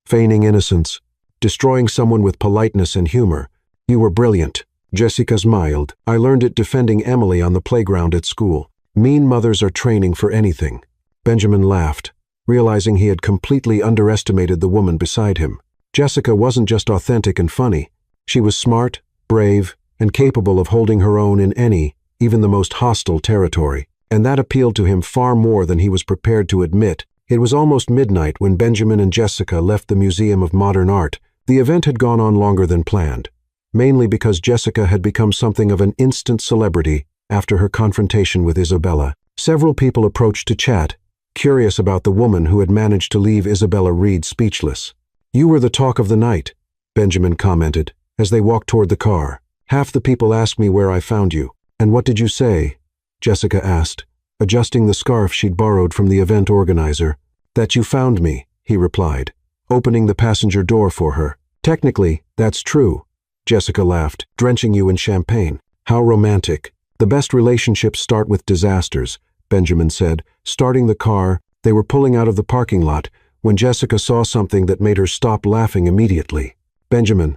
Feigning innocence, destroying someone with politeness and humor. You were brilliant. Jessica smiled. I learned it defending Emily on the playground at school. Mean mothers are training for anything. Benjamin laughed, realizing he had completely underestimated the woman beside him. Jessica wasn't just authentic and funny. She was smart, brave, and capable of holding her own in any, even the most hostile territory. And that appealed to him far more than he was prepared to admit. It was almost midnight when Benjamin and Jessica left the Museum of Modern Art. The event had gone on longer than planned, mainly because Jessica had become something of an instant celebrity after her confrontation with Isabella. Several people approached to chat, curious about the woman who had managed to leave Isabella Reed speechless. You were the talk of the night, Benjamin commented, as they walked toward the car. Half the people asked me where I found you. And what did you say? Jessica asked, adjusting the scarf she'd borrowed from the event organizer. That you found me, he replied, opening the passenger door for her. Technically, that's true, Jessica laughed, drenching you in champagne. How romantic. The best relationships start with disasters, Benjamin said. Starting the car, they were pulling out of the parking lot when Jessica saw something that made her stop laughing immediately. Benjamin.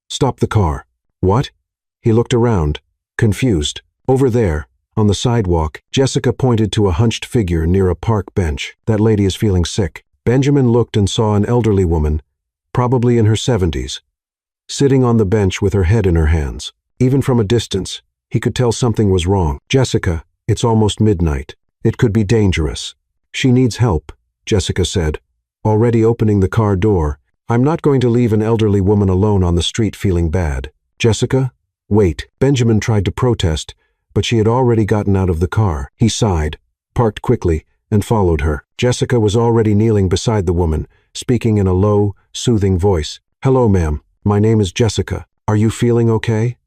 Stop the car. What? He looked around, confused. Over there, on the sidewalk, Jessica pointed to a hunched figure near a park bench. That lady is feeling sick. Benjamin looked and saw an elderly woman, probably in her 70s, sitting on the bench with her head in her hands. Even from a distance, he could tell something was wrong. Jessica, it's almost midnight. It could be dangerous. She needs help, Jessica said, already opening the car door. I'm not going to leave an elderly woman alone on the street feeling bad. Jessica? Wait. Benjamin tried to protest, but she had already gotten out of the car. He sighed, parked quickly, and followed her. Jessica was already kneeling beside the woman, speaking in a low, soothing voice. Hello, ma'am. My name is Jessica. Are you feeling okay?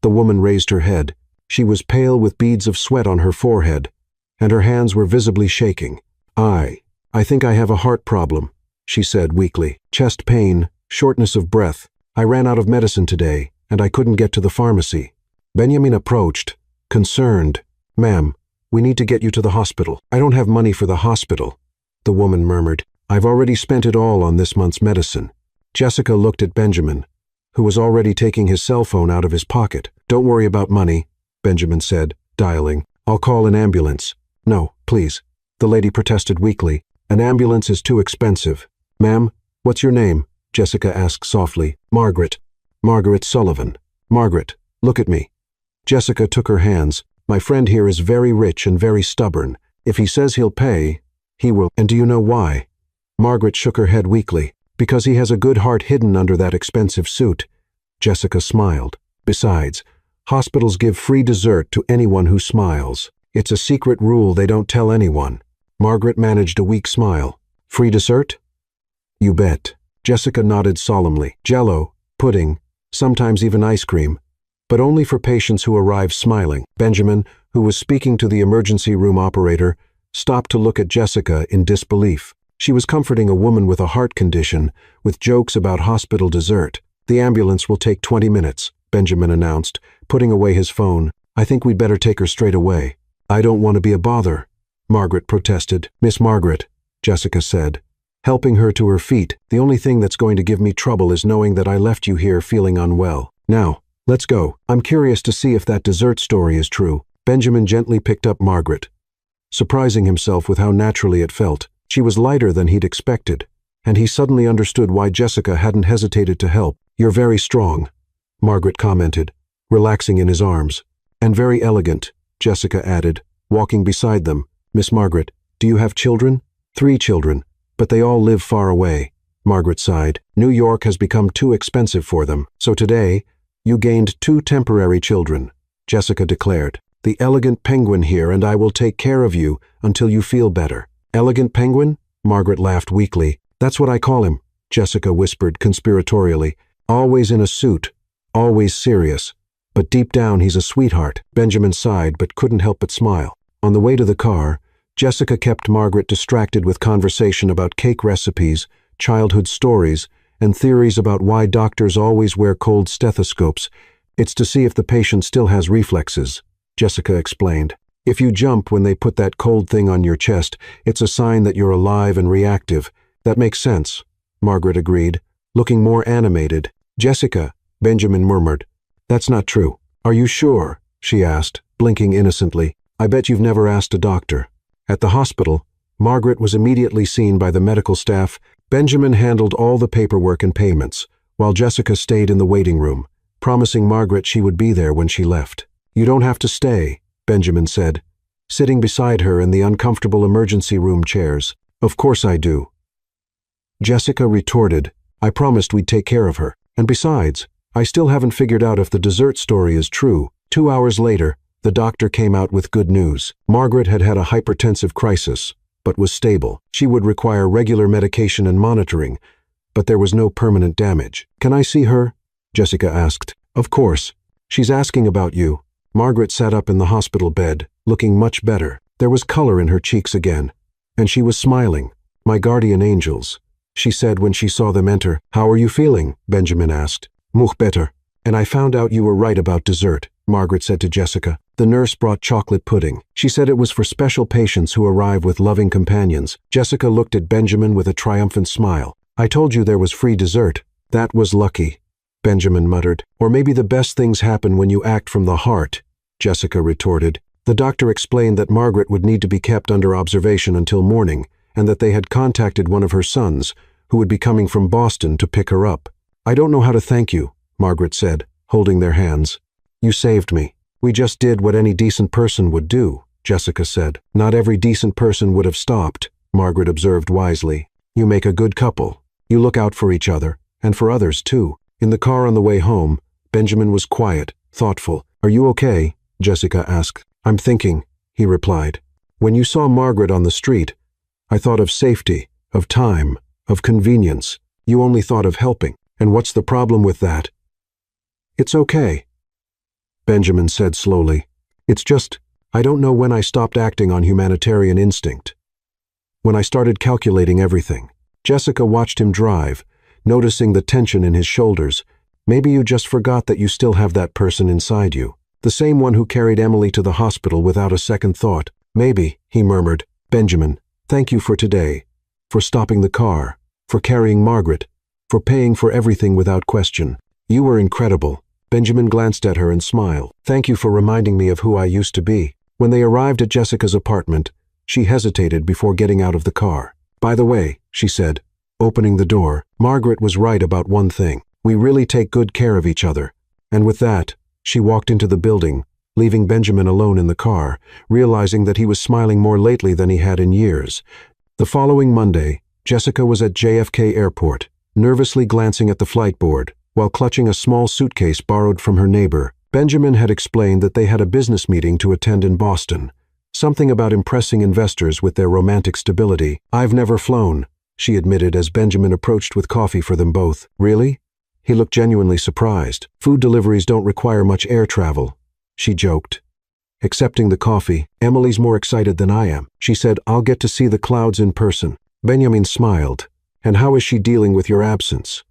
The woman raised her head. She was pale with beads of sweat on her forehead, and her hands were visibly shaking. I think I have a heart problem, she said weakly. Chest pain, shortness of breath. I ran out of medicine today, and I couldn't get to the pharmacy. Benjamin approached, concerned. Ma'am, we need to get you to the hospital. I don't have money for the hospital, the woman murmured. I've already spent it all on this month's medicine. Jessica looked at Benjamin, who was already taking his cell phone out of his pocket. Don't worry about money, Benjamin said, dialing. I'll call an ambulance. No, please, the lady protested weakly. An ambulance is too expensive. Ma'am, what's your name? Jessica asked softly. Margaret. Margaret Sullivan. Margaret, look at me. Jessica took her hands. My friend here is very rich and very stubborn. If he says he'll pay, he will. And do you know why? Margaret shook her head weakly. Because he has a good heart hidden under that expensive suit. Jessica smiled. Besides, hospitals give free dessert to anyone who smiles. It's a secret rule they don't tell anyone. Margaret managed a weak smile. Free dessert? You bet. Jessica nodded solemnly. Jell-O, pudding, sometimes even ice cream, but only for patients who arrive smiling. Benjamin, who was speaking to the emergency room operator, stopped to look at Jessica in disbelief. She was comforting a woman with a heart condition with jokes about hospital dessert. The ambulance will take 20 minutes, Benjamin announced, putting away his phone. I think we'd better take her straight away. I don't want to be a bother, Margaret protested. Miss Margaret, Jessica said, helping her to her feet. The only thing that's going to give me trouble is knowing that I left you here feeling unwell. Now, let's go. I'm curious to see if that dessert story is true. Benjamin gently picked up Margaret, surprising himself with how naturally it felt. She was lighter than he'd expected, and he suddenly understood why Jessica hadn't hesitated to help. You're very strong, Margaret commented, relaxing in his arms. And very elegant, Jessica added, walking beside them. Miss Margaret, do you have children? 3 children, but they all live far away. Margaret sighed. New York has become too expensive for them, so today, You gained 2 temporary children, Jessica declared. The elegant penguin here, and I will take care of you until you feel better. Elegant penguin? Margaret laughed weakly. That's what I call him, Jessica whispered conspiratorially. Always in a suit, always serious. But deep down he's a sweetheart. Benjamin sighed but couldn't help but smile. On the way to the car, Jessica kept Margaret distracted with conversation about cake recipes, childhood stories, and theories about why doctors always wear cold stethoscopes. It's to see if the patient still has reflexes, Jessica explained. If you jump when they put that cold thing on your chest, it's a sign that you're alive and reactive. That makes sense, Margaret agreed, looking more animated. Jessica, Benjamin murmured. That's not true. Are you sure? She asked, blinking innocently. I bet you've never asked a doctor. At the hospital, Margaret was immediately seen by the medical staff. Benjamin handled all the paperwork and payments, while Jessica stayed in the waiting room, promising Margaret she would be there when she left. You don't have to stay, Benjamin said, sitting beside her in the uncomfortable emergency room chairs. Of course I do. Jessica retorted, I promised we'd take care of her. And besides, I still haven't figured out if the dessert story is true. 2 hours later, the doctor came out with good news. Margaret had had a hypertensive crisis, but was stable. She would require regular medication and monitoring, but there was no permanent damage. Can I see her? Jessica asked. Of course. She's asking about you. Margaret sat up in the hospital bed, looking much better. There was color in her cheeks again, and she was smiling. My guardian angels, she said when she saw them enter. How are you feeling? Benjamin asked. Much better. And I found out you were right about dessert, Margaret said to Jessica. The nurse brought chocolate pudding. She said it was for special patients who arrive with loving companions. Jessica looked at Benjamin with a triumphant smile. I told you there was free dessert. That was lucky, Benjamin muttered. Or maybe the best things happen when you act from the heart, Jessica retorted. The doctor explained that Margaret would need to be kept under observation until morning, and that they had contacted one of her sons, who would be coming from Boston to pick her up. I don't know how to thank you, Margaret said, holding their hands. You saved me. We just did what any decent person would do, Jessica said. Not every decent person would have stopped, Margaret observed wisely. You make a good couple. You look out for each other, and for others too. In the car on the way home, Benjamin was quiet, thoughtful. Are you okay? Jessica asked. I'm thinking, he replied. When you saw Margaret on the street, I thought of safety, of time, of convenience. You only thought of helping. And what's the problem with that? It's okay, Benjamin said slowly. It's just, I don't know when I stopped acting on humanitarian instinct. When I started calculating everything. Jessica watched him drive, noticing the tension in his shoulders. Maybe you just forgot that you still have that person inside you. The same one who carried Emily to the hospital without a second thought. Maybe, he murmured. Benjamin, thank you for today. For stopping the car. For carrying Margaret. For paying for everything without question. You were incredible. Benjamin glanced at her and smiled. Thank you for reminding me of who I used to be. When they arrived at Jessica's apartment, she hesitated before getting out of the car. By the way, she said, opening the door, Margaret was right about one thing. We really take good care of each other. And with that, she walked into the building, leaving Benjamin alone in the car, realizing that he was smiling more lately than he had in years. The following Monday, Jessica was at JFK Airport, nervously glancing at the flight board, while clutching a small suitcase borrowed from her neighbor. Benjamin had explained that they had a business meeting to attend in Boston. Something about impressing investors with their romantic stability. I've never flown, she admitted as Benjamin approached with coffee for them both. Really? He looked genuinely surprised. Food deliveries don't require much air travel, she joked. Accepting the coffee, Emily's more excited than I am. She said, I'll get to see the clouds in person. Benjamin smiled. And how is she dealing with your absence?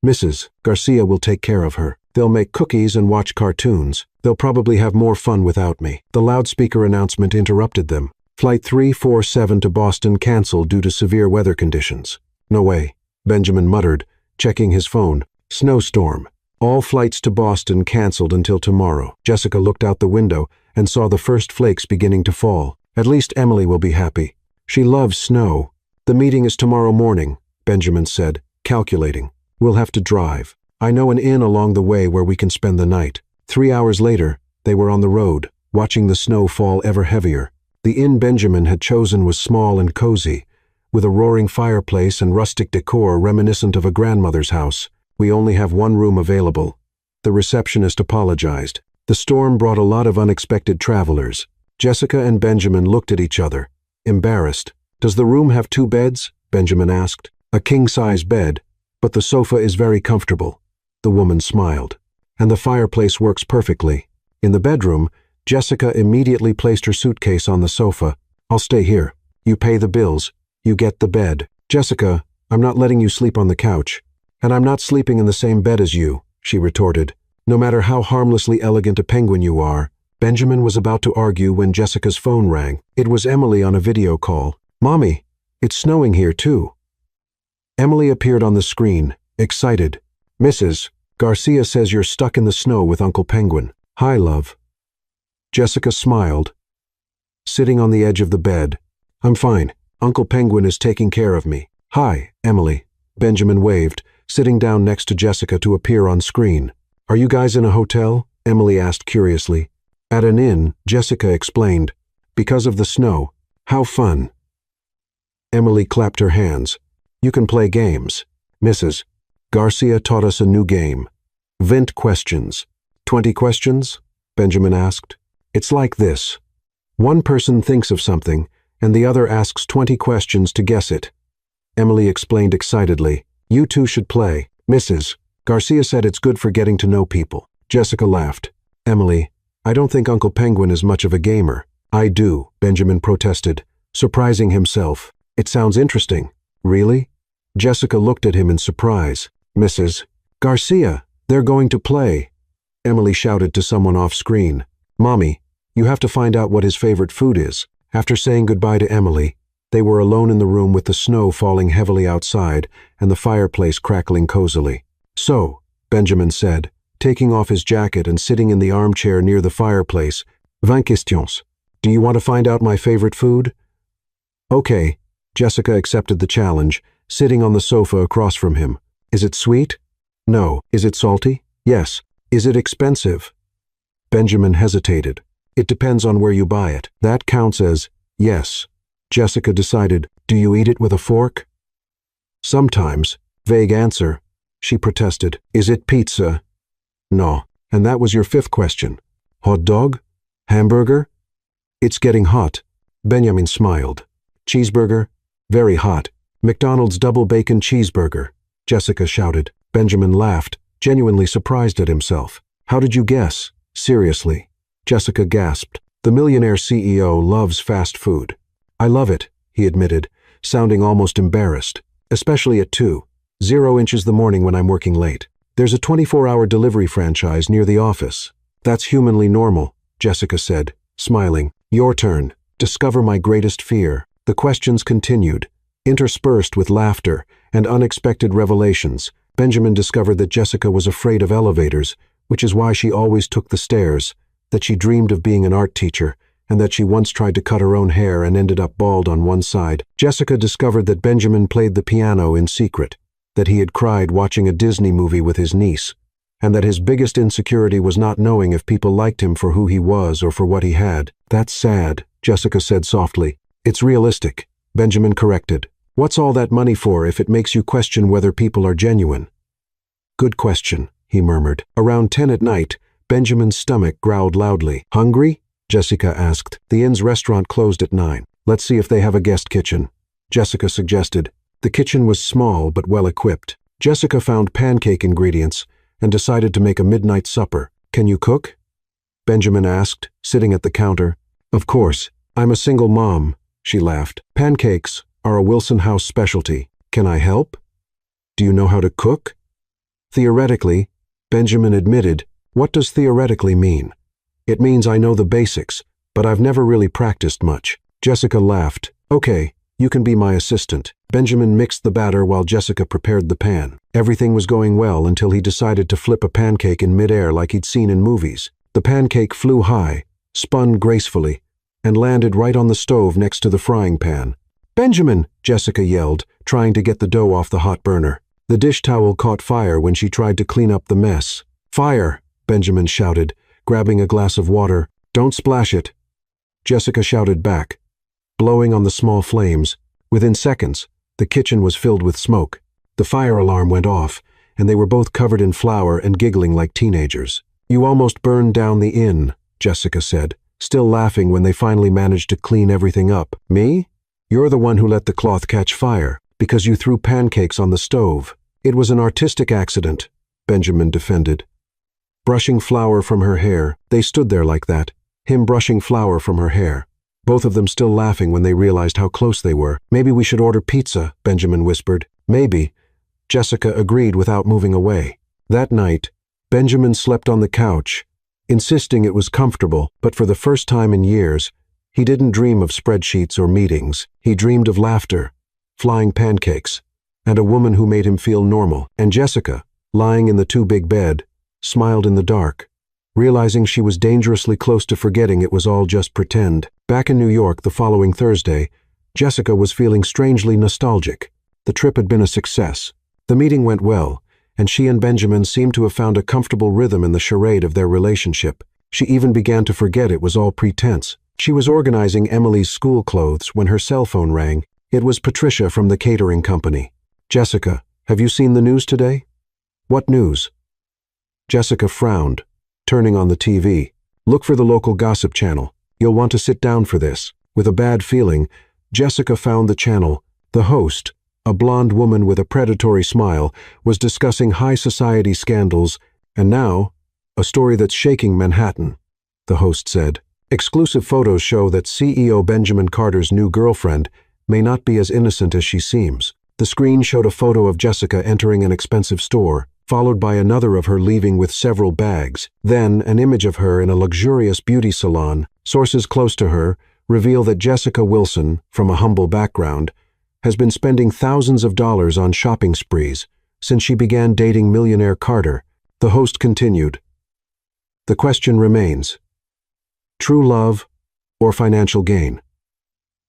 Mrs. Garcia will take care of her. They'll make cookies and watch cartoons. They'll probably have more fun without me. The loudspeaker announcement interrupted them. Flight 347 to Boston canceled due to severe weather conditions. No way, Benjamin muttered, checking his phone. Snowstorm. All flights to Boston canceled until tomorrow. Jessica looked out the window and saw the first flakes beginning to fall. At least Emily will be happy. She loves snow. The meeting is tomorrow morning, Benjamin said, calculating. We'll have to drive. I know an inn along the way where we can spend the night. 3 hours later, they were on the road, watching the snow fall ever heavier. The inn Benjamin had chosen was small and cozy, with a roaring fireplace and rustic decor reminiscent of a grandmother's house. We only have one room available, The receptionist apologized. The storm brought a lot of unexpected travelers. Jessica and Benjamin looked at each other, embarrassed. "Does the room have 2 beds?" Benjamin asked. "A king-size bed, but the sofa is very comfortable." The woman smiled. "And the fireplace works perfectly." In the bedroom, Jessica immediately placed her suitcase on the sofa. "I'll stay here. You pay the bills. You get the bed." "Jessica, I'm not letting you sleep on the couch. And I'm not sleeping in the same bed as you," she retorted. "No matter how harmlessly elegant a penguin you are." Benjamin was about to argue when Jessica's phone rang. It was Emily on a video call. "Mommy, it's snowing here too." Emily appeared on the screen, excited. "Mrs. Garcia says you're stuck in the snow with Uncle Penguin." "Hi, love." Jessica smiled, sitting on the edge of the bed. "I'm fine. Uncle Penguin is taking care of me." "Hi, Emily." Benjamin waved, sitting down next to Jessica to appear on screen. "Are you guys in a hotel?" Emily asked curiously. "At an inn," Jessica explained. "Because of the snow. How fun." Emily clapped her hands. "You can play games." "Mrs. Garcia taught us a new game. Vent questions." 20 questions? Benjamin asked. "It's like this. One person thinks of something, and the other asks 20 questions to guess it." Emily explained excitedly. "You two should play." "Mrs. Garcia said it's good for getting to know people." Jessica laughed. "Emily, I don't think Uncle Penguin is much of a gamer." "I do," Benjamin protested, surprising himself. "It sounds interesting." "Really?" Jessica looked at him in surprise. "Mrs. Garcia, they're going to play." Emily shouted to someone off screen. "Mommy, you have to find out what his favorite food is." After saying goodbye to Emily, they were alone in the room with the snow falling heavily outside and the fireplace crackling cozily. "So," Benjamin said, taking off his jacket and sitting in the armchair near the fireplace, 20 questions. "Do you want to find out my favorite food?" "Okay." Jessica accepted the challenge, sitting on the sofa across from him. "Is it sweet?" "No." "Is it salty?" "Yes." "Is it expensive?" Benjamin hesitated. "It depends on where you buy it." "That counts as yes." Jessica decided. "Do you eat it with a fork?" "Sometimes." Vague answer. She protested. "Is it pizza?" "No." "And that was your 5th question. Hot dog? Hamburger?" "It's getting hot." Benjamin smiled. "Cheeseburger?" "Very hot." "McDonald's double bacon cheeseburger," Jessica shouted. Benjamin laughed, genuinely surprised at himself. "How did you guess?" "Seriously." Jessica gasped. "The Millionaire CEO loves fast food." "I love it," he admitted, sounding almost embarrassed. "Especially at 2:00 the morning when I'm working late. There's a 24-hour delivery franchise near the office." "That's humanly normal," Jessica said, smiling. "Your turn. Discover my greatest fear." The questions continued, interspersed with laughter and unexpected revelations. Benjamin discovered that Jessica was afraid of elevators, which is why she always took the stairs, that she dreamed of being an art teacher, and that she once tried to cut her own hair and ended up bald on one side. Jessica discovered that Benjamin played the piano in secret, that he had cried watching a Disney movie with his niece, and that his biggest insecurity was not knowing if people liked him for who he was or for what he had. "That's sad," Jessica said softly. "It's realistic," Benjamin corrected. "What's all that money for if it makes you question whether people are genuine?" "Good question," he murmured. Around 10 at night, Benjamin's stomach growled loudly. "Hungry?" Jessica asked. "The inn's restaurant closed at 9. Let's see if they have a guest kitchen," Jessica suggested. The kitchen was small but well-equipped. Jessica found pancake ingredients and decided to make a midnight supper. "Can you cook?" Benjamin asked, sitting at the counter. "Of course. I'm a single mom," she laughed. "Pancakes are a Wilson House specialty. Can I help?" "Do you know how to cook?" "Theoretically," Benjamin admitted. "What does theoretically mean?" "It means I know the basics, but I've never really practiced much." Jessica laughed. "Okay, you can be my assistant." Benjamin mixed the batter while Jessica prepared the pan. Everything was going well until he decided to flip a pancake in midair like he'd seen in movies. The pancake flew high, spun gracefully, and landed right on the stove next to the frying pan. "Benjamin!" Jessica yelled, trying to get the dough off the hot burner. The dish towel caught fire when she tried to clean up the mess. "Fire!" Benjamin shouted, grabbing a glass of water. "Don't splash it!" Jessica shouted back, blowing on the small flames. Within seconds, the kitchen was filled with smoke. The fire alarm went off, and they were both covered in flour and giggling like teenagers. "You almost burned down the inn," Jessica said, still laughing when they finally managed to clean everything up. "Me? You're the one who let the cloth catch fire, because you threw pancakes on the stove. It was an artistic accident," Benjamin defended. Brushing flour from her hair, they stood there like that, him brushing flour from her hair. Both of them still laughing when they realized how close they were. "Maybe we should order pizza," Benjamin whispered. "Maybe," Jessica agreed without moving away. That night, Benjamin slept on the couch, insisting it was comfortable, but for the first time in years, he didn't dream of spreadsheets or meetings. He dreamed of laughter, flying pancakes, and a woman who made him feel normal. And Jessica, lying in the too-big bed, smiled in the dark, realizing she was dangerously close to forgetting it was all just pretend. Back in New York the following Thursday, Jessica was feeling strangely nostalgic. The trip had been a success. The meeting went well, and she and Benjamin seemed to have found a comfortable rhythm in the charade of their relationship. She even began to forget it was all pretense. She was organizing Emily's school clothes when her cell phone rang. It was Patricia from the catering company. "Jessica, have you seen the news today?" "What news?" Jessica frowned, turning on the TV. "Look for the local gossip channel. You'll want to sit down for this." With a bad feeling, Jessica found the channel. The host, a blonde woman with a predatory smile, was discussing high society scandals, and now, a story that's shaking Manhattan, the host said. "Exclusive photos show that CEO Benjamin Carter's new girlfriend may not be as innocent as she seems." The screen showed a photo of Jessica entering an expensive store, followed by another of her leaving with several bags, then an image of her in a luxurious beauty salon. Sources close to her reveal that Jessica Wilson, from a humble background, has been spending thousands of dollars on shopping sprees since she began dating millionaire Carter. The host continued, "The question remains, true love or financial gain?"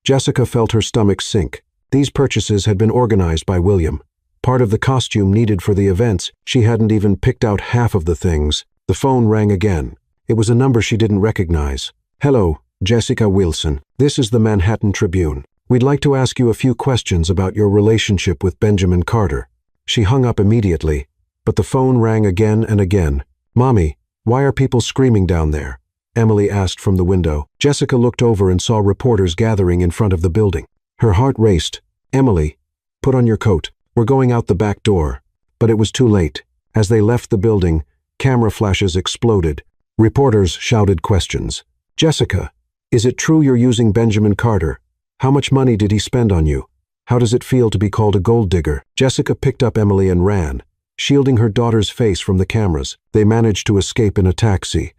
Jessica felt her stomach sink. These purchases had been organized by William. Part of the costume needed for the events, she hadn't even picked out half of the things. The phone rang again. It was a number she didn't recognize. "Hello, Jessica Wilson. This is the Manhattan Tribune. We'd like to ask you a few questions about your relationship with Benjamin Carter." She hung up immediately, but the phone rang again and again. "Mommy, why are people screaming down there?" Emily asked from the window. Jessica looked over and saw reporters gathering in front of the building. Her heart raced. "Emily, put on your coat. We're going out the back door." But it was too late. As they left the building, camera flashes exploded. Reporters shouted questions. "Jessica, is it true you're using Benjamin Carter? How much money did he spend on you? How does it feel to be called a gold digger?" Jessica picked up Emily and ran, shielding her daughter's face from the cameras. They managed to escape in a taxi,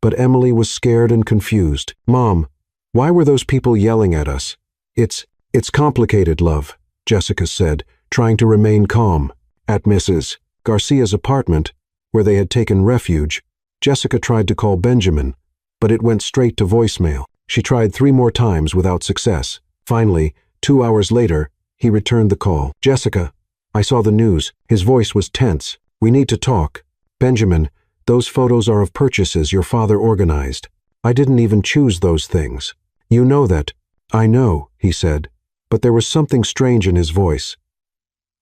but Emily was scared and confused. "Mom, why were those people yelling at us?" It's complicated, love," Jessica said, trying to remain calm. At Mrs. Garcia's apartment, where they had taken refuge, Jessica tried to call Benjamin, but it went straight to voicemail. She tried 3 more times without success. Finally, 2 hours later, he returned the call. "Jessica, I saw the news." His voice was tense. "We need to talk. Benjamin, those photos are of purchases your father organized. I didn't even choose those things. You know that." "I know," he said, but there was something strange in his voice.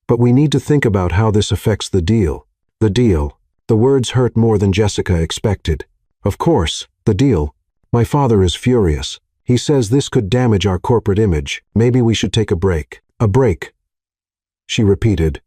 "But we need to think about how this affects the deal." "The deal." The words hurt more than Jessica expected. "Of course, the deal. My father is furious. He says this could damage our corporate image. Maybe we should take a break." "A break," she repeated,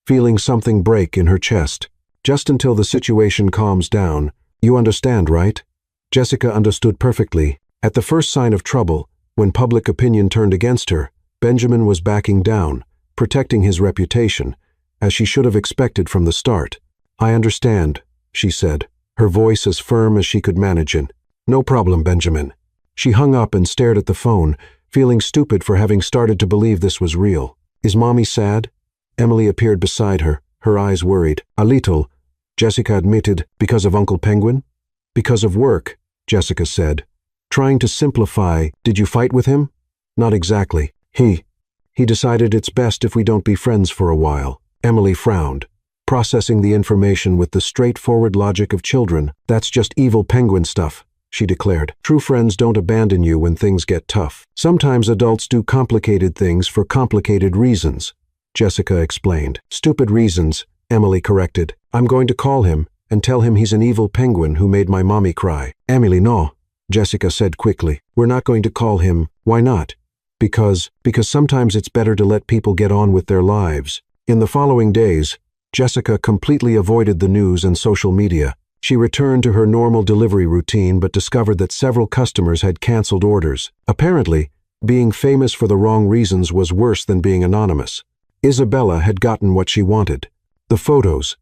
feeling something break in her chest. "Just until the situation calms down. You understand, right?" Jessica understood perfectly. At the first sign of trouble, when public opinion turned against her, Benjamin was backing down, protecting his reputation, as she should have expected from the start. "I understand," she said, her voice as firm as she could manage it. "No problem, Benjamin." She hung up and stared at the phone, feeling stupid for having started to believe this was real. "Is Mommy sad?" Emily appeared beside her, her eyes worried. "A little," Jessica admitted. "Because of Uncle Penguin?" "Because of work," Jessica said. Trying to simplify, "Did you fight with him?" "Not exactly. He decided it's best if we don't be friends for a while." Emily frowned, processing the information with the straightforward logic of children. "That's just evil penguin stuff," she declared. "True friends don't abandon you when things get tough. Sometimes adults do complicated things for complicated reasons," Jessica explained. "Stupid reasons," Emily corrected. I'm going to call him and tell him he's an evil penguin who made my mommy cry. Emily, no, Jessica said quickly. We're not going to call him. Why not? Because sometimes it's better to let people get on with their lives. In the following days, Jessica completely avoided the news and social media. She returned to her normal delivery routine but discovered that several customers had canceled orders. Apparently, being famous for the wrong reasons was worse than being anonymous. Isabella had gotten what she wanted. The photos,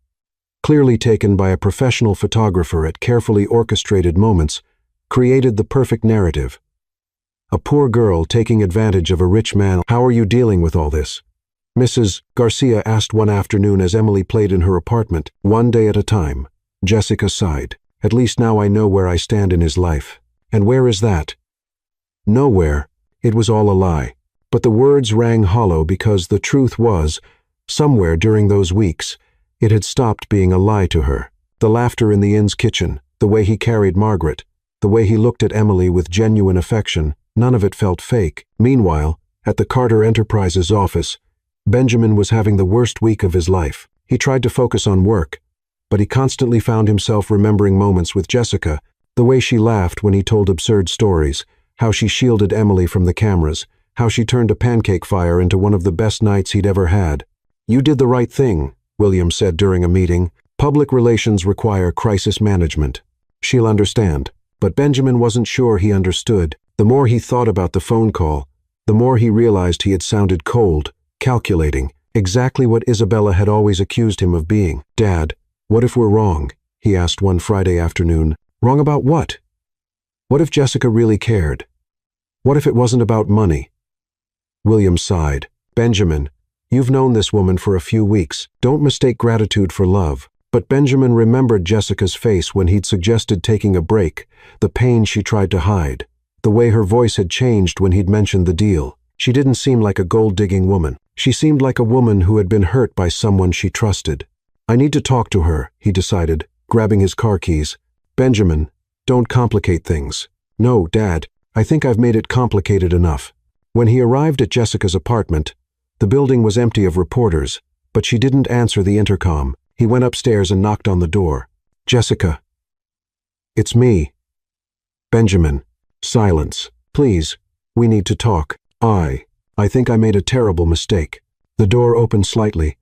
clearly taken by a professional photographer at carefully orchestrated moments, created the perfect narrative. A poor girl taking advantage of a rich man. How are you dealing with all this? Mrs. Garcia asked one afternoon as Emily played in her apartment. One day at a time. Jessica sighed. At least now I know where I stand in his life. And where is that? Nowhere. It was all a lie. But the words rang hollow because the truth was, somewhere during those weeks, it had stopped being a lie to her. The laughter in the inn's kitchen, the way he carried Margaret, the way he looked at Emily with genuine affection, none of it felt fake. Meanwhile, at the Carter Enterprises office, Benjamin was having the worst week of his life. He tried to focus on work, but he constantly found himself remembering moments with Jessica, the way she laughed when he told absurd stories, how she shielded Emily from the cameras, how she turned a pancake fire into one of the best nights he'd ever had. You did the right thing, William said during a meeting. Public relations require crisis management. She'll understand. But Benjamin wasn't sure he understood. The more he thought about the phone call, the more he realized he had sounded cold, calculating, exactly what Isabella had always accused him of being. Dad, what if we're wrong? He asked one Friday afternoon. Wrong about what? What if Jessica really cared? What if it wasn't about money? William sighed. Benjamin, you've known this woman for a few weeks. Don't mistake gratitude for love. But Benjamin remembered Jessica's face when he'd suggested taking a break, the pain she tried to hide, the way her voice had changed when he'd mentioned the deal. She didn't seem like a gold-digging woman. She seemed like a woman who had been hurt by someone she trusted. I need to talk to her, he decided, grabbing his car keys. Benjamin, don't complicate things. No, Dad, I think I've made it complicated enough. When he arrived at Jessica's apartment, the building was empty of reporters, but she didn't answer the intercom. He went upstairs and knocked on the door. Jessica. It's me. Benjamin. Silence. Please, we need to talk. I think I made a terrible mistake. The door opened slightly,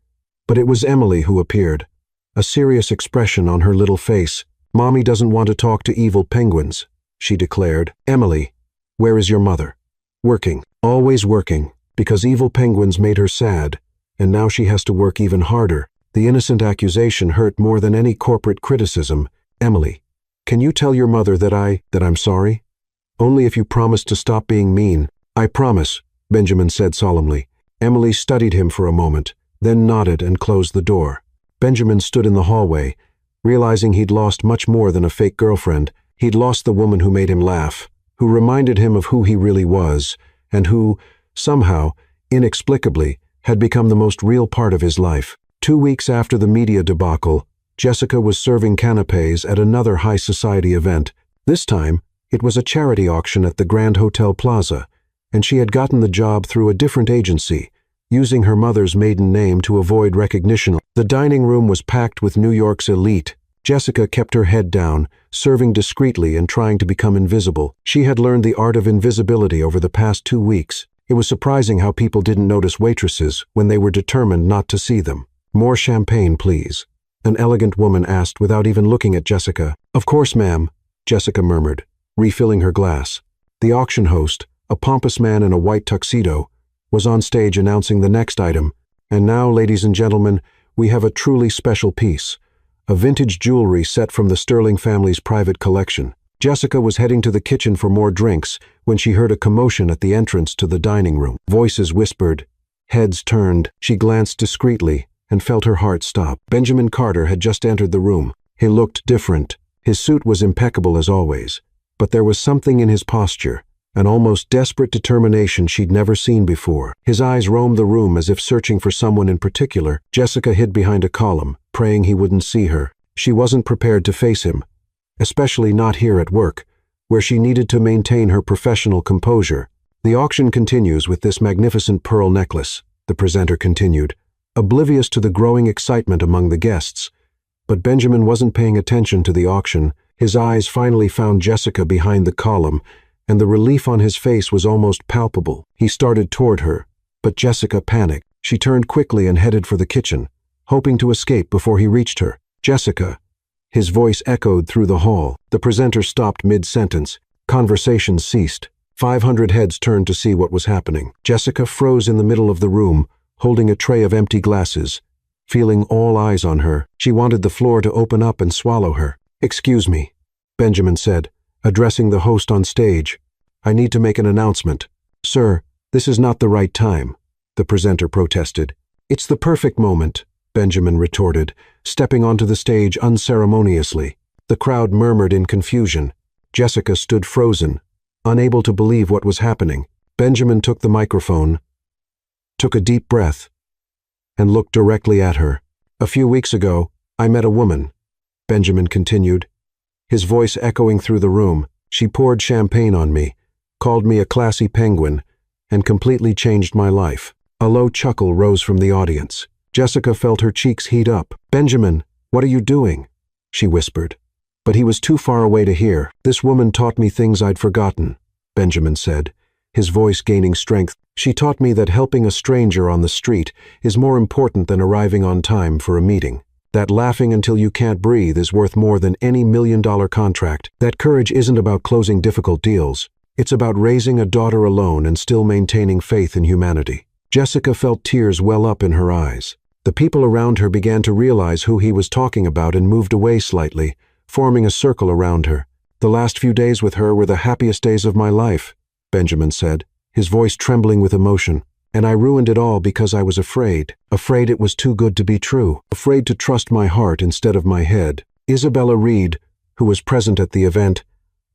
but it was Emily who appeared, a serious expression on her little face. Mommy doesn't want to talk to evil penguins, she declared. Emily, where is your mother? Working. Always working, because evil penguins made her sad, and now she has to work even harder. The innocent accusation hurt more than any corporate criticism. Emily, can you tell your mother that I'm sorry? Only if you promise to stop being mean. I promise, Benjamin said solemnly. Emily studied him for a moment, then nodded and closed the door. Benjamin stood in the hallway, realizing he'd lost much more than a fake girlfriend. He'd lost the woman who made him laugh, who reminded him of who he really was, and who, somehow, inexplicably, had become the most real part of his life. 2 weeks after the media debacle, Jessica was serving canapés at another high society event. This time, it was a charity auction at the Grand Hotel Plaza, and she had gotten the job through a different agency, using her mother's maiden name to avoid recognition. The dining room was packed with New York's elite. Jessica kept her head down, serving discreetly and trying to become invisible. She had learned the art of invisibility over the past 2 weeks. It was surprising how people didn't notice waitresses when they were determined not to see them. More champagne, please, an elegant woman asked without even looking at Jessica. Of course, ma'am, Jessica murmured, refilling her glass. The auction host, a pompous man in a white tuxedo, was on stage announcing the next item. And now, ladies and gentlemen, we have a truly special piece, a vintage jewelry set from the Sterling family's private collection. Jessica was heading to the kitchen for more drinks when she heard a commotion at the entrance to the dining room. Voices whispered, heads turned. She glanced discreetly and felt her heart stop. Benjamin Carter had just entered the room. He looked different. His suit was impeccable as always, but there was something in his posture, an almost desperate determination she'd never seen before. His eyes roamed the room as if searching for someone in particular. Jessica hid behind a column, praying he wouldn't see her. She wasn't prepared to face him, especially not here at work, where she needed to maintain her professional composure. The auction continues with this magnificent pearl necklace, the presenter continued. oblivious to the growing excitement among the guests. But Benjamin wasn't paying attention to the auction. His eyes finally found Jessica behind the column, and the relief on his face was almost palpable. He started toward her, but Jessica panicked. She turned quickly and headed for the kitchen, hoping to escape before he reached her. "Jessica!" His voice echoed through the hall. The presenter stopped mid-sentence. Conversation ceased. 500 heads turned to see what was happening. Jessica froze in the middle of the room, holding a tray of empty glasses. Feeling all eyes on her, she wanted the floor to open up and swallow her. "Excuse me," Benjamin said, addressing the host on stage. "I need to make an announcement." "Sir, this is not the right time," the presenter protested. "It's the perfect moment," Benjamin retorted, stepping onto the stage unceremoniously. The crowd murmured in confusion. Jessica stood frozen, unable to believe what was happening. Benjamin took the microphone, took a deep breath, and looked directly at her. "A few weeks ago, I met a woman," Benjamin continued, his voice echoing through the room. "She poured champagne on me, called me a classy penguin, and completely changed my life." A low chuckle rose from the audience. Jessica felt her cheeks heat up. "Benjamin, what are you doing?" she whispered. But he was too far away to hear. "This woman taught me things I'd forgotten," Benjamin said, his voice gaining strength. "She taught me that helping a stranger on the street is more important than arriving on time for a meeting. That laughing until you can't breathe is worth more than any $1,000,000 contract. That courage isn't about closing difficult deals. It's about raising a daughter alone and still maintaining faith in humanity." Jessica felt tears well up in her eyes. The people around her began to realize who he was talking about and moved away slightly, forming a circle around her. "The last few days with her were the happiest days of my life," Benjamin said, his voice trembling with emotion. "And I ruined it all because I was afraid. Afraid it was too good to be true. Afraid to trust my heart instead of my head." Isabella Reed, who was present at the event,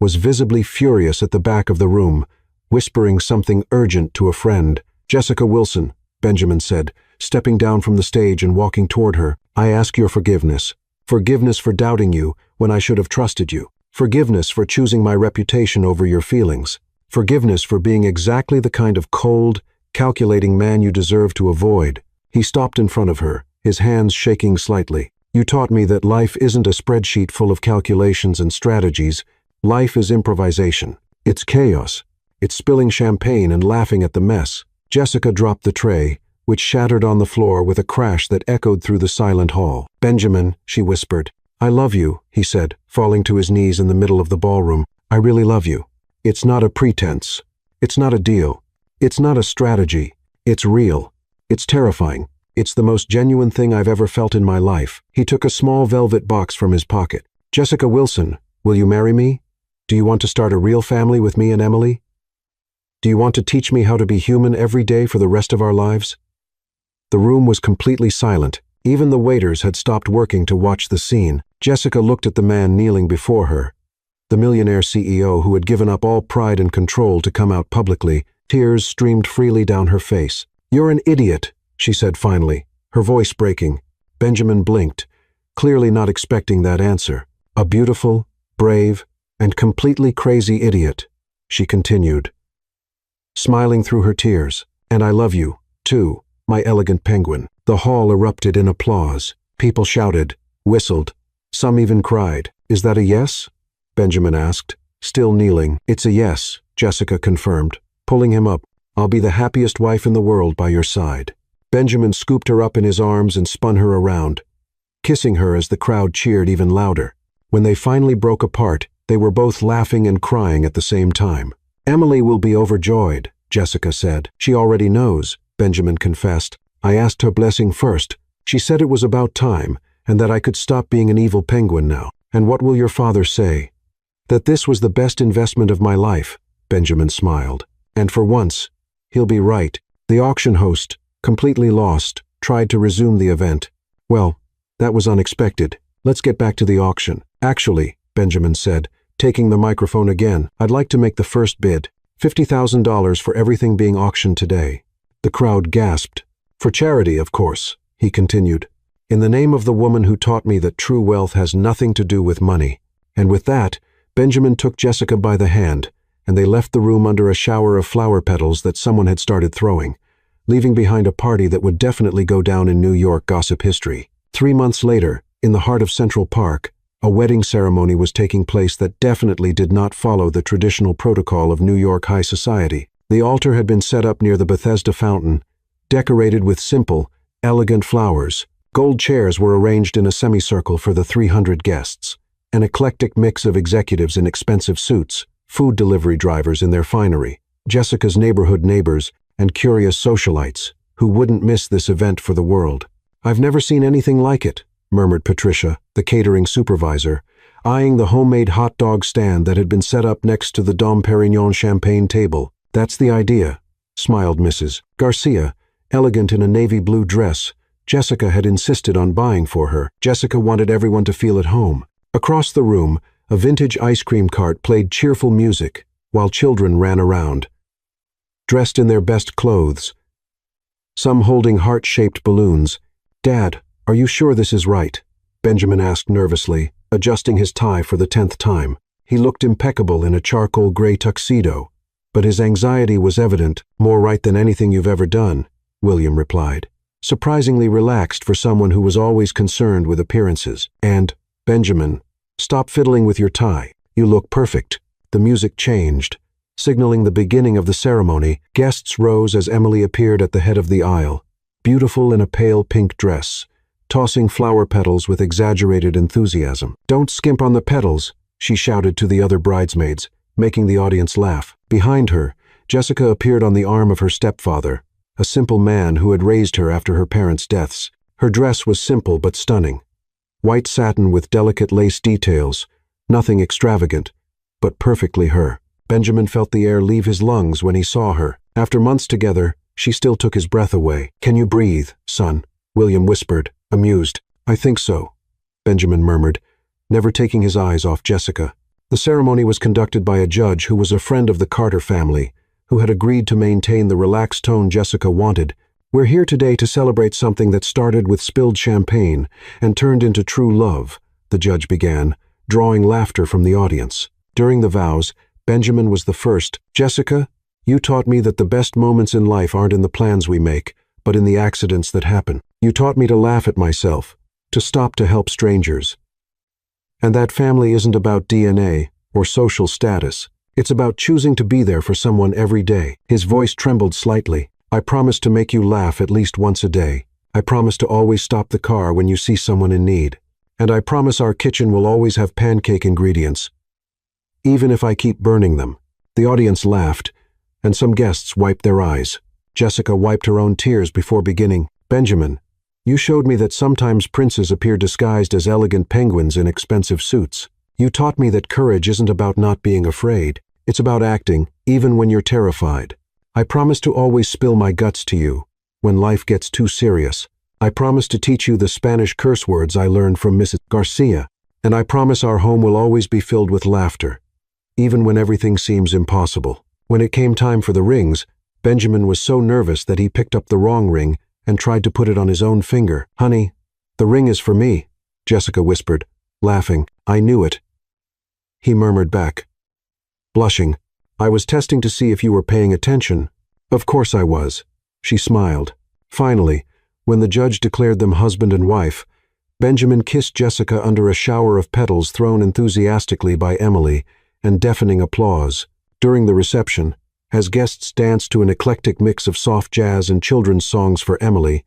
was visibly furious at the back of the room, whispering something urgent to a friend. "Jessica Wilson," Benjamin said, stepping down from the stage and walking toward her, "I ask your forgiveness. Forgiveness for doubting you when I should have trusted you. Forgiveness for choosing my reputation over your feelings. Forgiveness for being exactly the kind of cold, calculating man you deserve to avoid." He stopped in front of her, his hands shaking slightly. "You taught me that life isn't a spreadsheet full of calculations and strategies. Life is improvisation. It's chaos. It's spilling champagne and laughing at the mess." Jessica dropped the tray, which shattered on the floor with a crash that echoed through the silent hall. "Benjamin," she whispered. "I love you," he said, falling to his knees in the middle of the ballroom. "I really love you. It's not a pretense. It's not a deal. It's not a strategy. It's real. It's terrifying. It's the most genuine thing I've ever felt in my life." He took a small velvet box from his pocket. "Jessica Wilson, will you marry me? Do you want to start a real family with me and Emily? Do you want to teach me how to be human every day for the rest of our lives?" The room was completely silent. Even the waiters had stopped working to watch the scene. Jessica looked at the man kneeling before her, the millionaire CEO who had given up all pride and control to come out publicly. Tears streamed freely down her face. "You're an idiot," she said finally, her voice breaking. Benjamin blinked, clearly not expecting that answer. "A beautiful, brave, and completely crazy idiot," she continued, smiling through her tears. "And I love you, too, my elegant penguin." The hall erupted in applause. People shouted, whistled. Some even cried. "Is that a yes?" Benjamin asked, still kneeling. "It's a yes," Jessica confirmed, pulling him up. "I'll be the happiest wife in the world by your side." Benjamin scooped her up in his arms and spun her around, kissing her as the crowd cheered even louder. When they finally broke apart, they were both laughing and crying at the same time. "Emily will be overjoyed," Jessica said. "She already knows," Benjamin confessed. "I asked her blessing first. She said it was about time, and that I could stop being an evil penguin now. And what will your father say?" "That this was the best investment of my life," Benjamin smiled. "And for once, he'll be right." The auction host, completely lost, tried to resume the event. "Well, that was unexpected. Let's get back to the auction." "Actually," Benjamin said, taking the microphone again, "I'd like to make the first bid. $50,000 for everything being auctioned today." The crowd gasped. "For charity, of course," he continued. "In the name of the woman who taught me that true wealth has nothing to do with money." And with that, Benjamin took Jessica by the hand, and they left the room under a shower of flower petals that someone had started throwing. leaving behind a party that would definitely go down in New York gossip history. 3 months later, in the heart of Central Park, a wedding ceremony was taking place that definitely did not follow the traditional protocol of New York high society. The altar had been set up near the Bethesda fountain, decorated with simple, elegant flowers. Gold chairs were arranged in a semicircle for the 300 guests, an eclectic mix of executives in expensive suits, food delivery drivers in their finery, Jessica's neighborhood neighbors, and curious socialites, who wouldn't miss this event for the world. "I've never seen anything like it," murmured Patricia, the catering supervisor, eyeing the homemade hot dog stand that had been set up next to the Dom Perignon champagne table. "That's the idea," smiled Mrs. Garcia, elegant in a navy blue dress Jessica had insisted on buying for her. Jessica wanted everyone to feel at home. Across the room, a vintage ice cream cart played cheerful music, while children ran around, dressed in their best clothes, some holding heart-shaped balloons. "Dad, are you sure this is right?" Benjamin asked nervously, adjusting his tie for the 10th time. He looked impeccable in a charcoal gray tuxedo, but his anxiety was evident. "More right than anything you've ever done," William replied, surprisingly relaxed for someone who was always concerned with appearances. "And, Benjamin, stop fiddling with your tie. You look perfect." The music changed, signaling the beginning of the ceremony. Guests rose as Emily appeared at the head of the aisle, beautiful in a pale pink dress, tossing flower petals with exaggerated enthusiasm. "Don't skimp on the petals," she shouted to the other bridesmaids, making the audience laugh. Behind her, Jessica appeared on the arm of her stepfather, a simple man who had raised her after her parents' deaths. Her dress was simple but stunning. White satin with delicate lace details, nothing extravagant, but perfectly her. Benjamin felt the air leave his lungs when he saw her. After months together, she still took his breath away. "Can you breathe, son?" William whispered, amused. "I think so," Benjamin murmured, never taking his eyes off Jessica. The ceremony was conducted by a judge who was a friend of the Carter family, who had agreed to maintain the relaxed tone Jessica wanted. "We're here today to celebrate something that started with spilled champagne and turned into true love," the judge began, drawing laughter from the audience. During the vows, Benjamin was the first. "Jessica, you taught me that the best moments in life aren't in the plans we make, but in the accidents that happen. You taught me to laugh at myself, to stop to help strangers. And that family isn't about DNA or social status. It's about choosing to be there for someone every day." His voice trembled slightly. "I promise to make you laugh at least once a day. I promise to always stop the car when you see someone in need. And I promise our kitchen will always have pancake ingredients, even if I keep burning them." The audience laughed, and some guests wiped their eyes. Jessica wiped her own tears before beginning. "Benjamin, you showed me that sometimes princes appear disguised as elegant penguins in expensive suits. You taught me that courage isn't about not being afraid. It's about acting, even when you're terrified. I promise to always spill my guts to you when life gets too serious. I promise to teach you the Spanish curse words I learned from Mrs. Garcia. And I promise our home will always be filled with laughter, even when everything seems impossible." When it came time for the rings, Benjamin was so nervous that he picked up the wrong ring and tried to put it on his own finger. "Honey, the ring is for me," Jessica whispered, laughing. "I knew it," he murmured back, blushing. "I was testing to see if you were paying attention." "Of course I was," she smiled. Finally, when the judge declared them husband and wife, Benjamin kissed Jessica under a shower of petals thrown enthusiastically by Emily and deafening applause. During the reception, as guests danced to an eclectic mix of soft jazz and children's songs for Emily,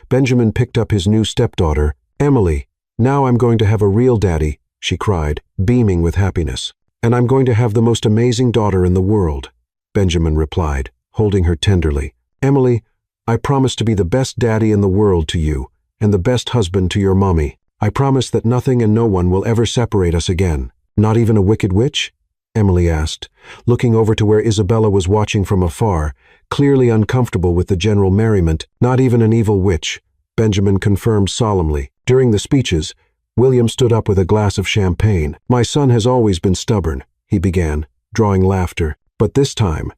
Benjamin picked up his new stepdaughter. "Emily, now I'm going to have a real daddy," she cried, beaming with happiness. "And I'm going to have the most amazing daughter in the world," Benjamin replied, holding her tenderly. "Emily, I promise to be the best daddy in the world to you, and the best husband to your mommy. I promise that nothing and no one will ever separate us again." "Not even a wicked witch?" Emily asked, looking over to where Isabella was watching from afar, clearly uncomfortable with the general merriment. "Not even an evil witch," Benjamin confirmed solemnly. During the speeches, William stood up with a glass of champagne. "My son has always been stubborn," he began, drawing laughter. "But this time,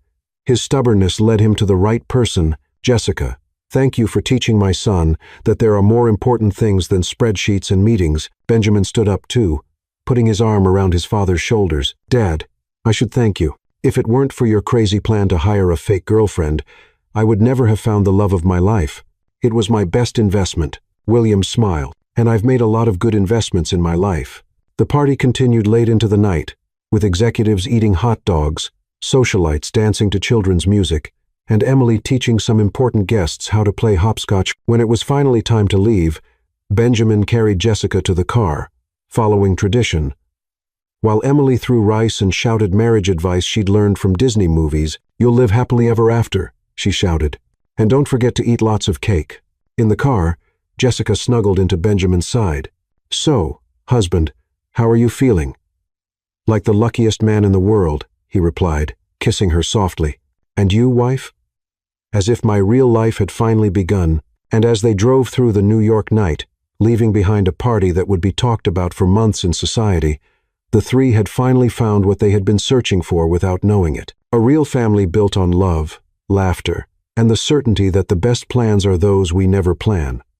his stubbornness led him to the right person, Jessica. Thank you for teaching my son that there are more important things than spreadsheets and meetings." Benjamin stood up too, putting his arm around his father's shoulders. "Dad, I should thank you. If it weren't for your crazy plan to hire a fake girlfriend, I would never have found the love of my life. It was my best investment. William smiled. And I've made a lot of good investments in my life. The party continued late into the night, with executives eating hot dogs, socialites dancing to children's music, and Emily teaching some important guests how to play hopscotch. When it was finally time to leave, Benjamin carried Jessica to the car, following tradition. While Emily threw rice and shouted marriage advice she'd learned from Disney movies, "You'll live happily ever after," she shouted. "And don't forget to eat lots of cake." In the car, Jessica snuggled into Benjamin's side. "So, husband, how are you feeling?" "Like the luckiest man in the world," he replied, kissing her softly. "And you, wife?" As if my real life had finally begun, and as they drove through the New York night, leaving behind a party that would be talked about for months in society, the three had finally found what they had been searching for without knowing it. A real family built on love, laughter, and the certainty that the best plans are those we never plan.